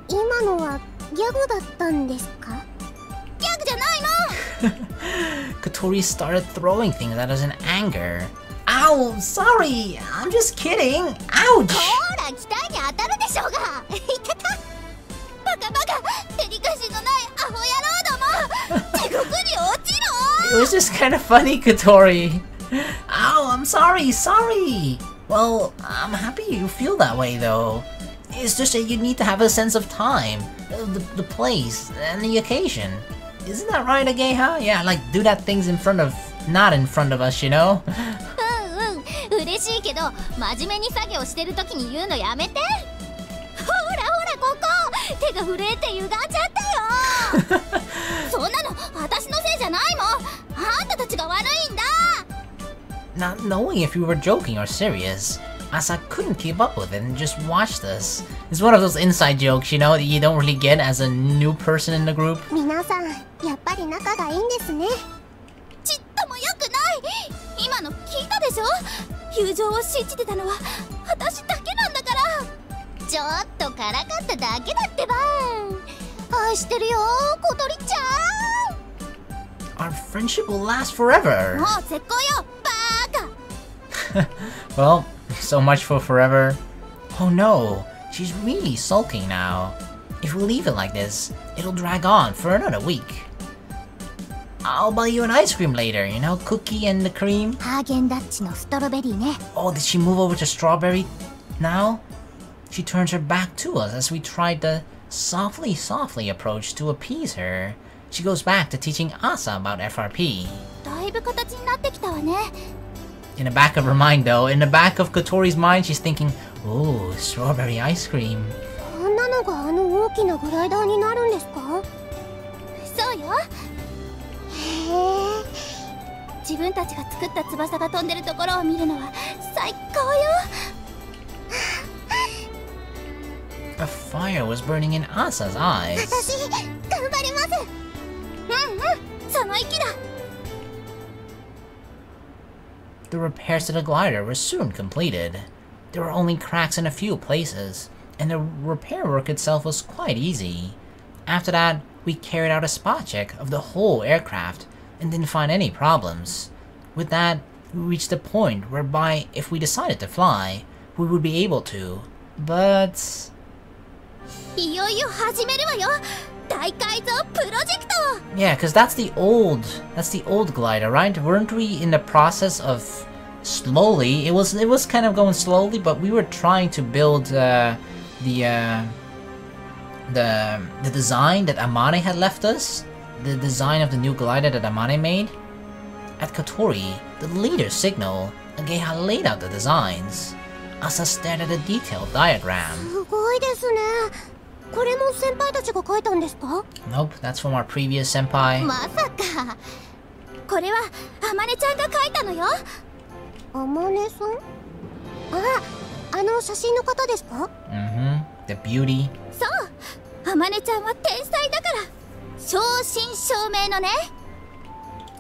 今のはギャグだったんですかギャグじゃないの Kotori started throwing things at us in anger. Ow! Sorry! I'm just kidding! Ouch! ほら期待に当たるでしょうがいたたバカバカデリカシーのないアホ野郎ども地獄に落ち It was just kind of funny, Kotori. Ow! I'm sorry! Sorry! Well, I'm happy you feel that way, though. It's just that you need to have a sense of time, the place, and the occasion. Isn't that right, Ageha? Yeah, like do that things in front of, not in front of us, you know? うん嬉しいけど真面目に作業してる時に言うのやめてほらほらここ手が震えて歪んじゃったよそんなの私のせいじゃないもんあんたたちが悪いんだ Not knowing if you were joking or serious, Asa couldn't keep up with it and just watched us. It's one of those inside jokes, you know, that you don't really get as a new person in the group. 皆さんやっぱり仲がいいんですねちっとも良くない今の聞いたでしょ友情を信じてたのは私だけなんだからちょっとからかっただけだってば愛してるよ小鳥ちゃん Our friendship will last forever. もう絶好よバーカ Well, so much for forever. Oh no, she's really sulking now. If we leave it like this, it'll drag on for another week. I'll buy you an ice cream later, you know, cookie and the cream. ハーゲンダッチのストロベリーね Oh, did she move over to strawberry now? She turns her back to us as we tried to softly approach to appease her. She goes back to teaching Asa about FRP. だいぶ形になってきたわね In the back of her mind though, in the back of Kotori's mind, she's thinking, ooh, strawberry ice cream. こんなのがあの大きなグライダーになるんですかそうよへえ自分たちが作った翼が飛んでるところを見るのは最高よ A fire was burning in Asa's eyes. 私頑張りますその息だ The repairs to the glider were soon completed. There were only cracks in a few places, and the repair work itself was quite easy. After that, we carried out a spot check of the whole aircraft and didn't find any problems. With that, we reached a point whereby if we decided to fly, we would be able to. But... いよいよ始めるわよ大改造プロジェクト Yeah, because that's the old glider, right? Weren't we in the process of slowly? It was kind of going slowly, but we were trying to build the design that Amane had left us, the design of the new glider that Amane made. At Kotori, the leader's signal, Ageha laid out the designs. Asa stared at a detailed diagram. すごいですねこれも先輩たちが書いたんですか Nope, that's from our previous senpai. まさかこれはあまねちゃんが書いたのよあまねさんあの写真の方ですか The beauty. そうあまねちゃんは天才だから正真正銘のね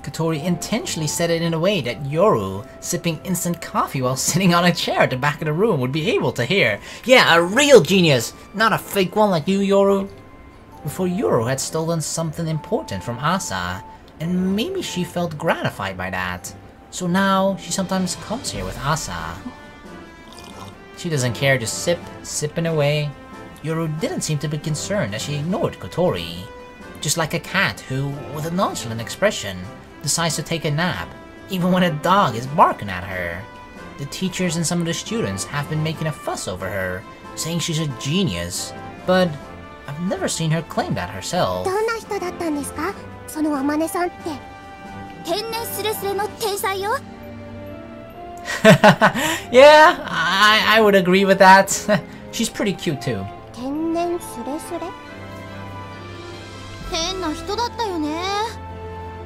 Kotori intentionally said it in a way that Yoru, sipping instant coffee while sitting on a chair at the back of the room, would be able to hear. Yeah, a real genius! Not a fake one like you, Yoru. Before Yoru had stolen something important from Asa, and maybe she felt gratified by that. So now, she sometimes comes here with Asa. She doesn't care, just sipping away. Yoru didn't seem to be concerned as she ignored Kotori. Just like a cat who, with a nonchalant expression, decides to take a nap, even when a dog is barking at her. The teachers and some of the students have been making a fuss over her, saying she's a genius, but I've never seen her claim that herself. どんな人だったんですかそのあまねさんって天然スレスレの天才よ Yeah, I would agree with that. She's pretty cute too. 天然スレスレ。変な人だったよね。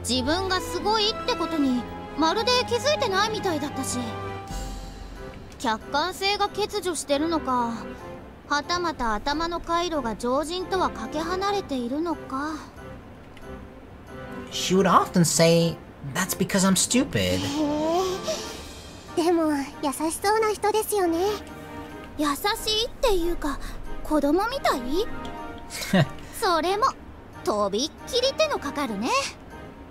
自分がすごいってことにまるで気づいてないみたいだったし、客観性が欠如してるのか、はたまた頭の回路が常人とはかけ離れているのか。She would often say, "That's because I'm stupid." へえ。でも優しそうな人ですよね。優しいっていうか子供みたい？それもとびっきり手のかかるね。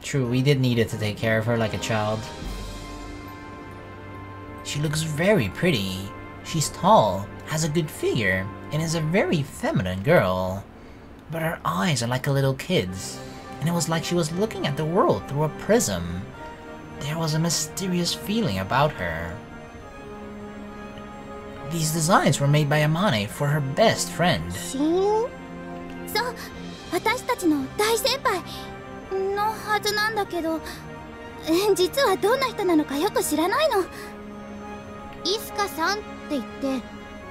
True, we did need it to take care of her like a child. She looks very pretty. She's tall, has a good figure, and is a very feminine girl. But her eyes are like a little kid's, and it was like she was looking at the world through a prism. There was a mysterious feeling about her. These designs were made by Amane for her best friend. 親友？そう、私たちの大先輩のはずなんだけど、実はどんな人なのかよく知らないの。イスカさんって言って、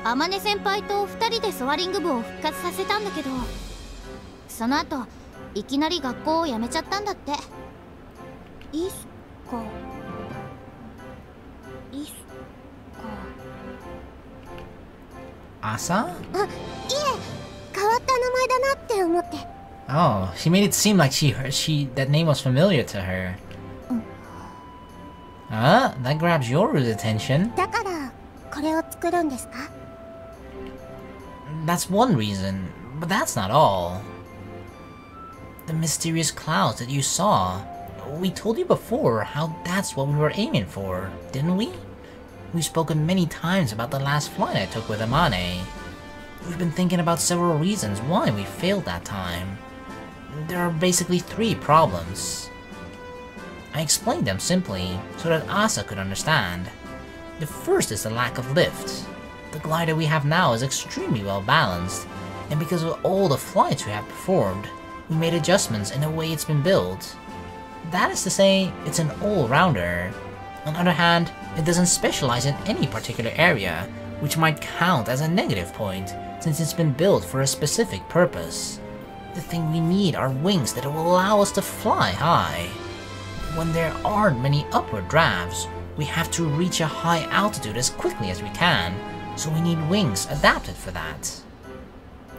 アマネ先輩と2人でソアリング部を復活させたんだけど、その後いきなり学校を辞めちゃったんだって。イスカ。Asa? あ、いえ、変わった名前だなって思って。Oh, she made it seem like that name was familiar to her. That grabs your attention. だからこれを作るんですか？ That's one reason, but that's not all. The mysterious clouds that you saw. We told you before how that's what we were aiming for, didn't we? We've spoken many times about the last flight I took with Amane. We've been thinking about several reasons why we failed that time. There are basically 3 problems. I explained them simply so that Asa could understand. The first is the lack of lift. The glider we have now is extremely well balanced, and because of all the flights we have performed, we made adjustments in the way it's been built. That is to say, it's an all-rounder. On the other hand, it doesn't specialize in any particular area, which might count as a negative point, since it's been built for a specific purpose. The thing we need are wings that will allow us to fly high. When there aren't many upward drafts, we have to reach a high altitude as quickly as we can, so we need wings adapted for that.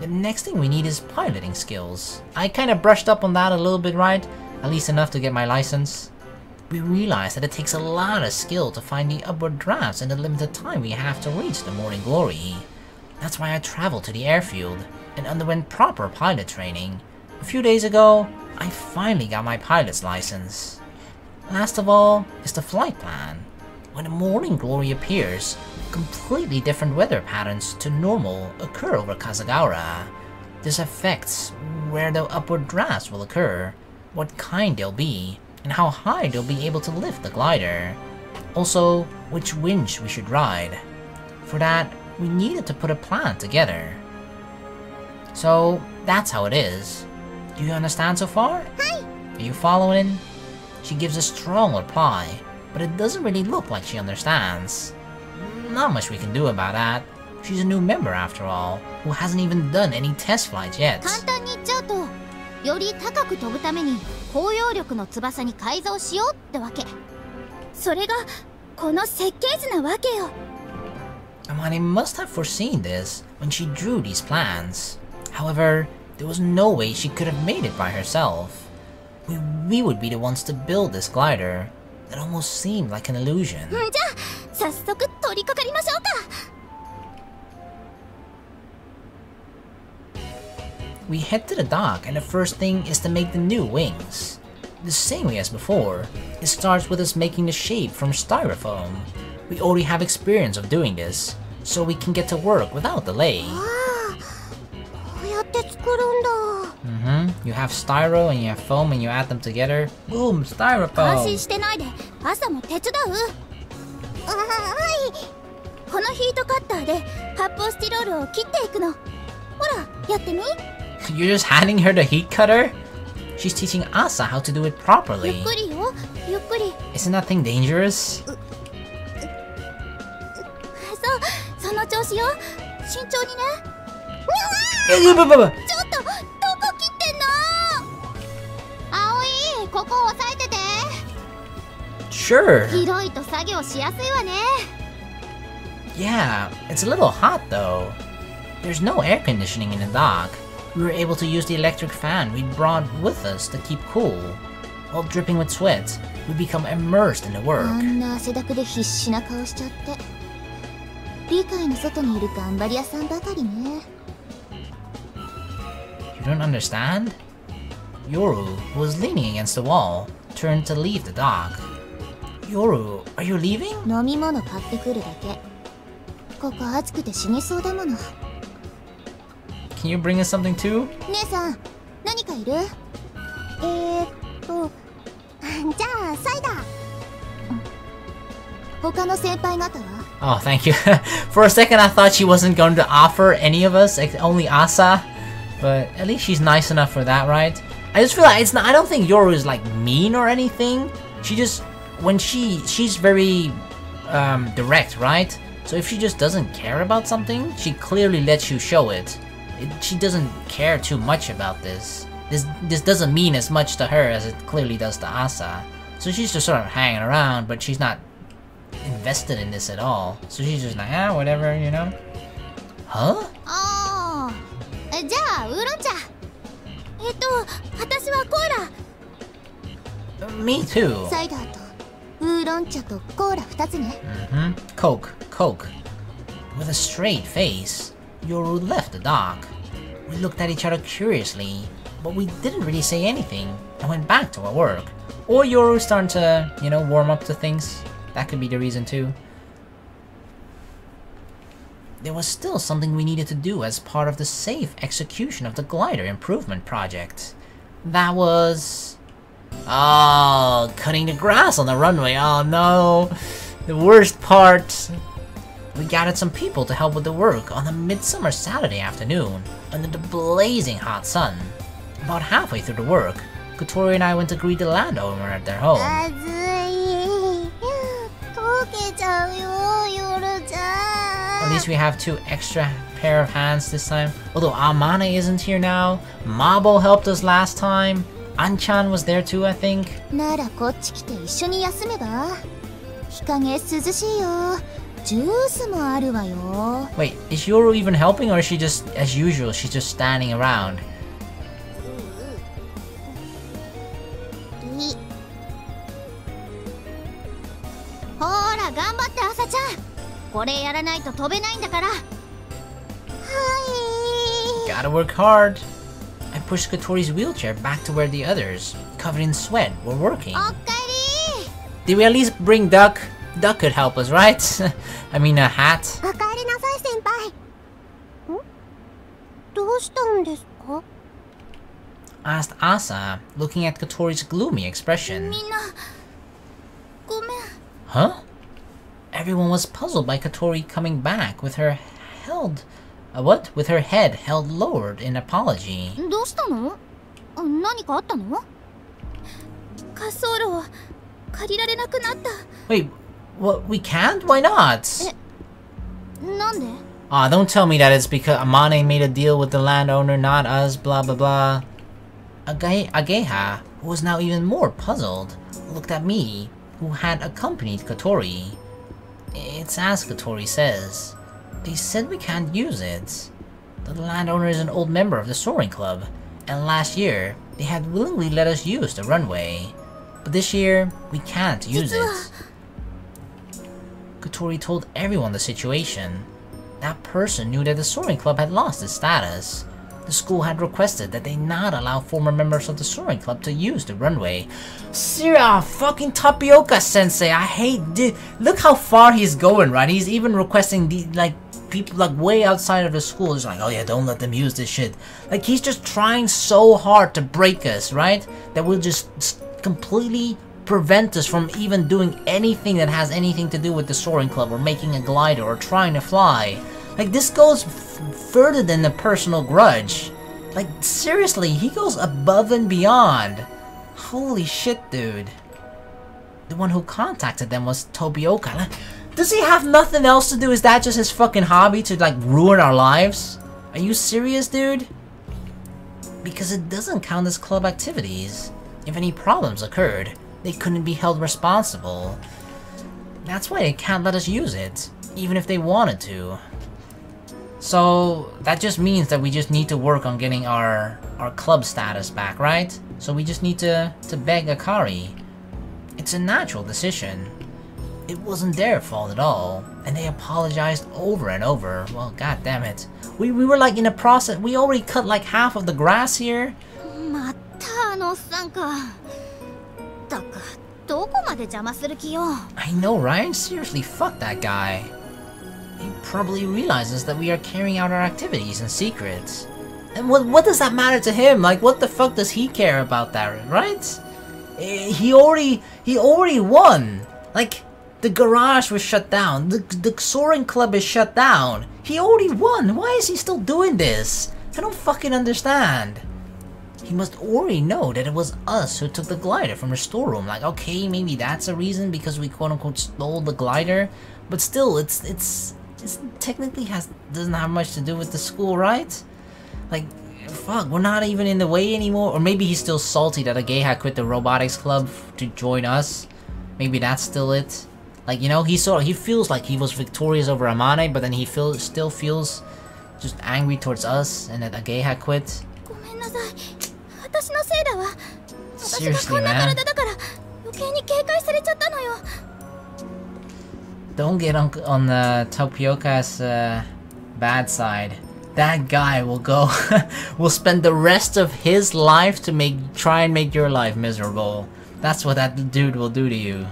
The next thing we need is piloting skills. I kinda brushed up on that a little bit, right? At least enough to get my license. We realized that it takes a lot of skill to find the upward drafts in the limited time we have to reach the morning glory. That's why I traveled to the airfield and underwent proper pilot training. A few days ago, I finally got my pilot's license. Last of all is the flight plan. When the morning glory appears, completely different weather patterns to normal occur over Kazagaura. This affects where the upward drafts will occur, what kind they'll be, and how high they'll be able to lift the glider. Also, which winch we should ride. For that, we needed to put a plan together. So, that's how it is. Do you understand so far? Hi. Are you following? She gives a strong reply, but it doesn't really look like she understands. Not much we can do about that. She's a new member after all, who hasn't even done any test flights yet. 簡単に言っちゃうと、より高く飛ぶために包容力の翼に改造しようってわけ。それがこの設計図なわけよ。Amane must have foreseen this when she drew these plans. However, there was no way she could have made it by herself. We would be the ones to build this glider. It almost seemed like an illusion. じゃあ早速取り掛かりましょうか。We head to the dock, and the first thing is to make the new wings. The same way as before, it starts with us making the shape from styrofoam. We already have experience of doing this, so we can get to work without delay. ああ、こうやって作るんだ。You have styro and you have foam and you add them together. Boom, 安心 styrofoam! してないで、朝も手伝う？はい。このヒートカッターで発泡スチロールを切っていくの。ほら、やってみ。You're just handing her the heat cutter? She's teaching Asa how to do it ゆ properly. っくりよ、ゆっくり。 Isn't that thing dangerous? 調子よ。慎重にね。ちょっとどこ切ってんの？葵、ここ押さえてて。Sure. 広いと作業しやすいわね。Yeah, it's a little hot though. There's no air conditioning in the dock. We were able to use the electric fan we brought with us to keep cool. While dripping with sweat, we become immersed in the work. あんな汗だくで必死な顔しちゃって。理解の外にいる頑張り屋さんばかりね。You don't understand? Yoru, who was leaning against the wall, turned to leave the dock. Yoru, are you leaving? 飲み物買ってくるだけ。ここ暑くて死にそうだもの。Can you bring us something too? 姉さん、何かいる？じゃあサイダー。他の先輩方は？ Oh, thank you. For a second, I thought she wasn't going to offer any of us, only Asa. But at least she's nice enough for that, right? I just feel like it's not. I don't think Yoru is like mean or anything. She just when she's very direct, right? So if she just doesn't care about something, she clearly lets you show it. She doesn't care too much about this. This doesn't mean as much to her as it clearly does to Asa. So she's just sort of hanging around, but she's not invested in this at all. So she's just like, ah, whatever, you know? Huh? ああ、じゃあウーロン茶。私はコーラ。Me too. サイダーとウーロン茶とコーラ2つね。Coke. With a straight face, Yoru left the dock. We looked at each other curiously, but we didn't really say anything and went back to our work. Or Yoru starting to, you know, warm up to things. That could be the reason too. There was still something we needed to do as part of the safe execution of the glider improvement project. That was... Oh, cutting the grass on the runway. Oh no! The worst part! We gathered some people to help with the work on a midsummer Saturday afternoon, under the blazing hot sun. About halfway through the work, Kotori and I went to greet the landowner at their home. まずい。溶けちゃうよ、夜ちゃん。 At least we have 2 extra pair of hands this time. Although Amane isn't here now, Mabo helped us last time. Anchan was there too, I think. ならこっち来て一緒に休めば。日陰涼しいよ。ジュースもあるわよ。 Wait, is Yoru even helping, or is she just, as usual, she's just standing around? ほら頑張って朝ちゃん。これやらないと飛べないんだから。はい。 Gotta work hard. I pushed Kotori's wheelchair back to where the others, covered in sweat, were working. おっかえり。 Did we at least bring Duck? Duck could help us, right? I mean, a hat. おかえりなさい先輩。どうしたんですか？ Asked Asa, looking at Kotori's gloomy expression. みんなごめん。 Huh? Everyone was puzzled by Kotori coming back with her with her head held lowered in apology. どうしたの？何かあったの？滑走路を借りられなくなった。 Wait, what? We can't? Why not? なんで？ Ah, don't tell me that it's because Amane made a deal with the landowner, not us, blah blah blah. Ageha, who was now even more puzzled, looked at me, who had accompanied Kotori. It's as Kotori says. They said we can't use it. The landowner is an old member of the Soaring Club, and last year, they had willingly let us use the runway. But this year, we can't use it. Kotori told everyone the situation. That person knew that the Soaring Club had lost its status. The school had requested that they not allow former members of the Soaring Club to use the runway. Fucking Tapioca Sensei, I hate this. Look how far he's going, right? He's even requesting people way outside of the school. He's like, oh yeah, don't let them use this shit. Like, he's just trying so hard to break us, right? That will just completely prevent us from even doing anything that has anything to do with the Soaring Club or making a glider or trying to fly. Like, this goes further than the personal grudge. Like, seriously, he goes above and beyond. Holy shit, dude. The one who contacted them was Tobioka. Does he have nothing else to do? Is that just his fucking hobby to like ruin our lives? Are you serious, dude? Because it doesn't count as club activities. If any problems occurred, they couldn't be held responsible. That's why they can't let us use it, even if they wanted to. So that just means that we just need to work on getting our club status back, right? So we just need to beg Akari. It's a natural decision. It wasn't their fault at all, and they apologized over and over. Well, god damn it. We were like in a process. We already cut like half of the grass here. I know, right? Seriously, fuck that guy. He probably realizes that we are carrying out our activities in secret. And what does that matter to him? Like, what the fuck does he care about that, right? He already won. Like, the garage was shut down. The Soaring Club is shut down. He already won. Why is he still doing this? I don't fucking understand. He must already know that it was us who took the glider from the storeroom. Like, okay, maybe that's a reason because we quote-unquote stole the glider. But still, it's technically doesn't have much to do with the school, right? Like, fuck, we're not even in the way anymore. Or maybe he's still salty that Ageha quit the robotics club to join us. Maybe that's still it. Like, you know, he feels like he was victorious over Amane, but then he still feels just angry towards us and that Ageha quit. Seriously, man. Don't get on Tapioca's bad side. That guy will go will spend the rest of his life to try and make your life miserable. That's what that dude will do to you.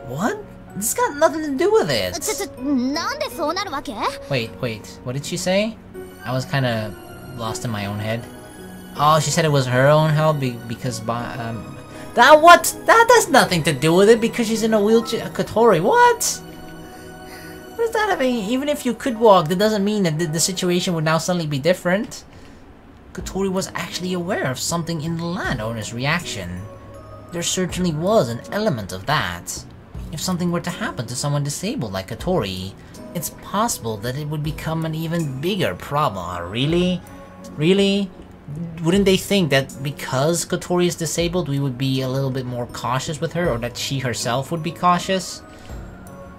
What? This got nothing to do with it. Wait, what did she say? I was kind of lost in my own head. Oh, she said it was her own help because that has nothing to do with it because she's in a wheelchair. Kotori, what? What does that have? Even if you could walk, that doesn't mean that the situation would now suddenly be different. Kotori was actually aware of something in the landowner's reaction. There certainly was an element of that. If something were to happen to someone disabled like Kotori, it's possible that it would become an even bigger problem. Really? Really? Wouldn't they think that because Kotori is disabled, we would be a little bit more cautious with her, or that she herself would be cautious?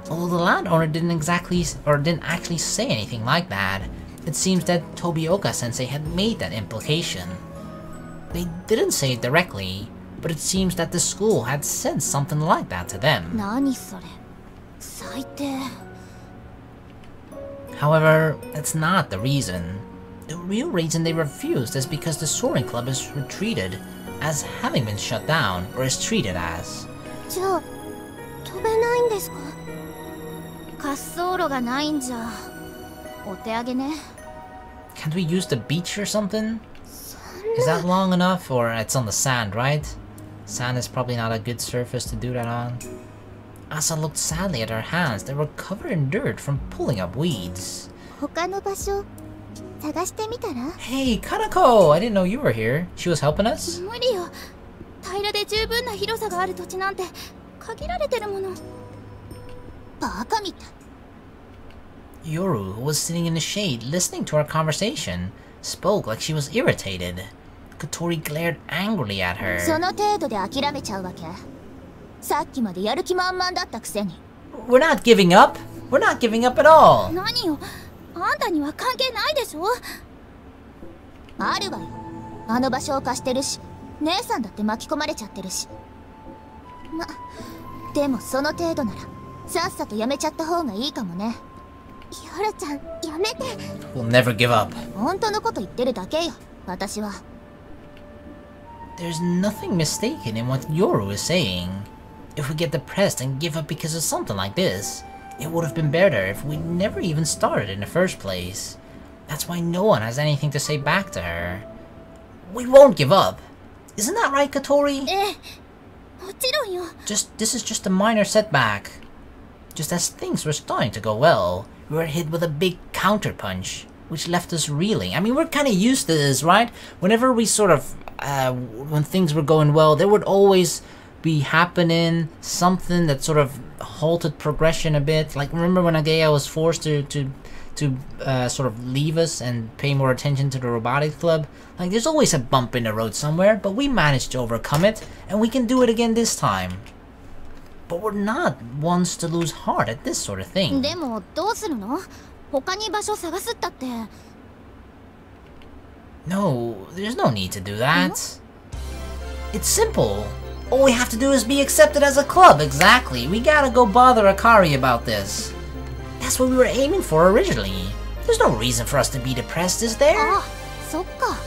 Although the landowner didn't actually say anything like that, it seems that Tobioka-sensei had made that implication. They didn't say it directly, but it seems that the school had said something like that to them. However, that's not the reason. The real reason they refused is because the Soaring Club is treated as having been shut down, or is treated as. Can't we use the beach or something? Is that long enough? Or it's on the sand, right? Sand is probably not a good surface to do that on. Asa looked sadly at her hands that were covered in dirt from pulling up weeds. Hey, Kanako! I didn't know you were here. She was helping us? Yoru, who was sitting in the shade listening to our conversation, spoke like she was irritated. Kotori glared angrily at her. We're not giving up! We're not giving up at all! We'll never give up. There's nothing mistaken in what Yoru is saying. If we get depressed and give up because of something like this, it would have been better if we never even started in the first place. That's why no one has anything to say back to her. We won't give up. Isn't that right, Kotori? This is just a minor setback. Just as things were starting to go well, we were hit with a big counterpunch, which left us reeling. I mean, we're kind of used to this, right? Whenever we sort of, when things were going well, there would always be happening, something that sort of halted progression a bit. Like, remember when Agaya was forced to sort of leave us and pay more attention to the robotics club? Like, there's always a bump in the road somewhere, but we managed to overcome it, and we can do it again this time. But we're not ones to lose heart at this sort of thing. でもどうするの？他に場所探すったって。No, there's no need to do that. It's simple. All we have to do is be accepted as a club, exactly. We gotta go bother Akari about this. That's what we were aiming for originally. There's no reason for us to be depressed, is there? あ、そっか。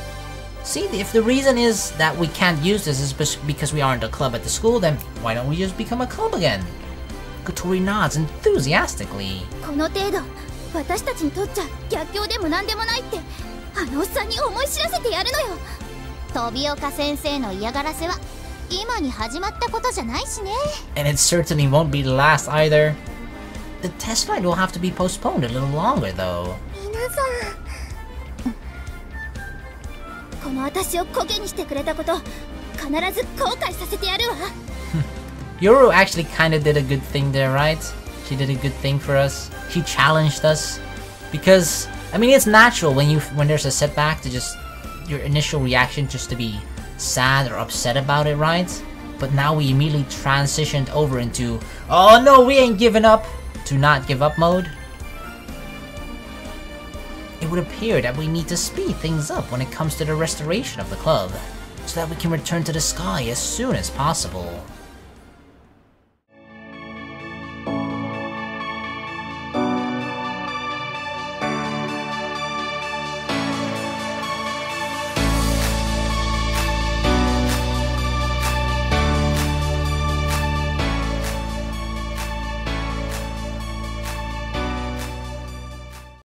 See, if the reason is that we can't use this is because we aren't a club at the school, then why don't we just become a club again? Kotori nods enthusiastically. この程度、私たちにとっちゃ逆境でもなんでもないって、あのおっさんに思い知らせてやるのよ。飛岡先生の嫌がらせは今に始まったことじゃないしね。And it certainly won't be the last either. The test flight will have to be postponed a little longer, though. 皆さん、この私をコケにしてくれたこと、必ず後悔させてやるわ。Yoru actually kinda did a good thing there, right? She did a good thing for us. She challenged us. Because, I mean, it's natural when there's a setback to just, your initial reaction just to be sad or upset about it, right? But now we immediately transitioned over into, oh no, we ain't giving up, to not give up mode. It would appear that we need to speed things up when it comes to the restoration of the club, so that we can return to the sky as soon as possible.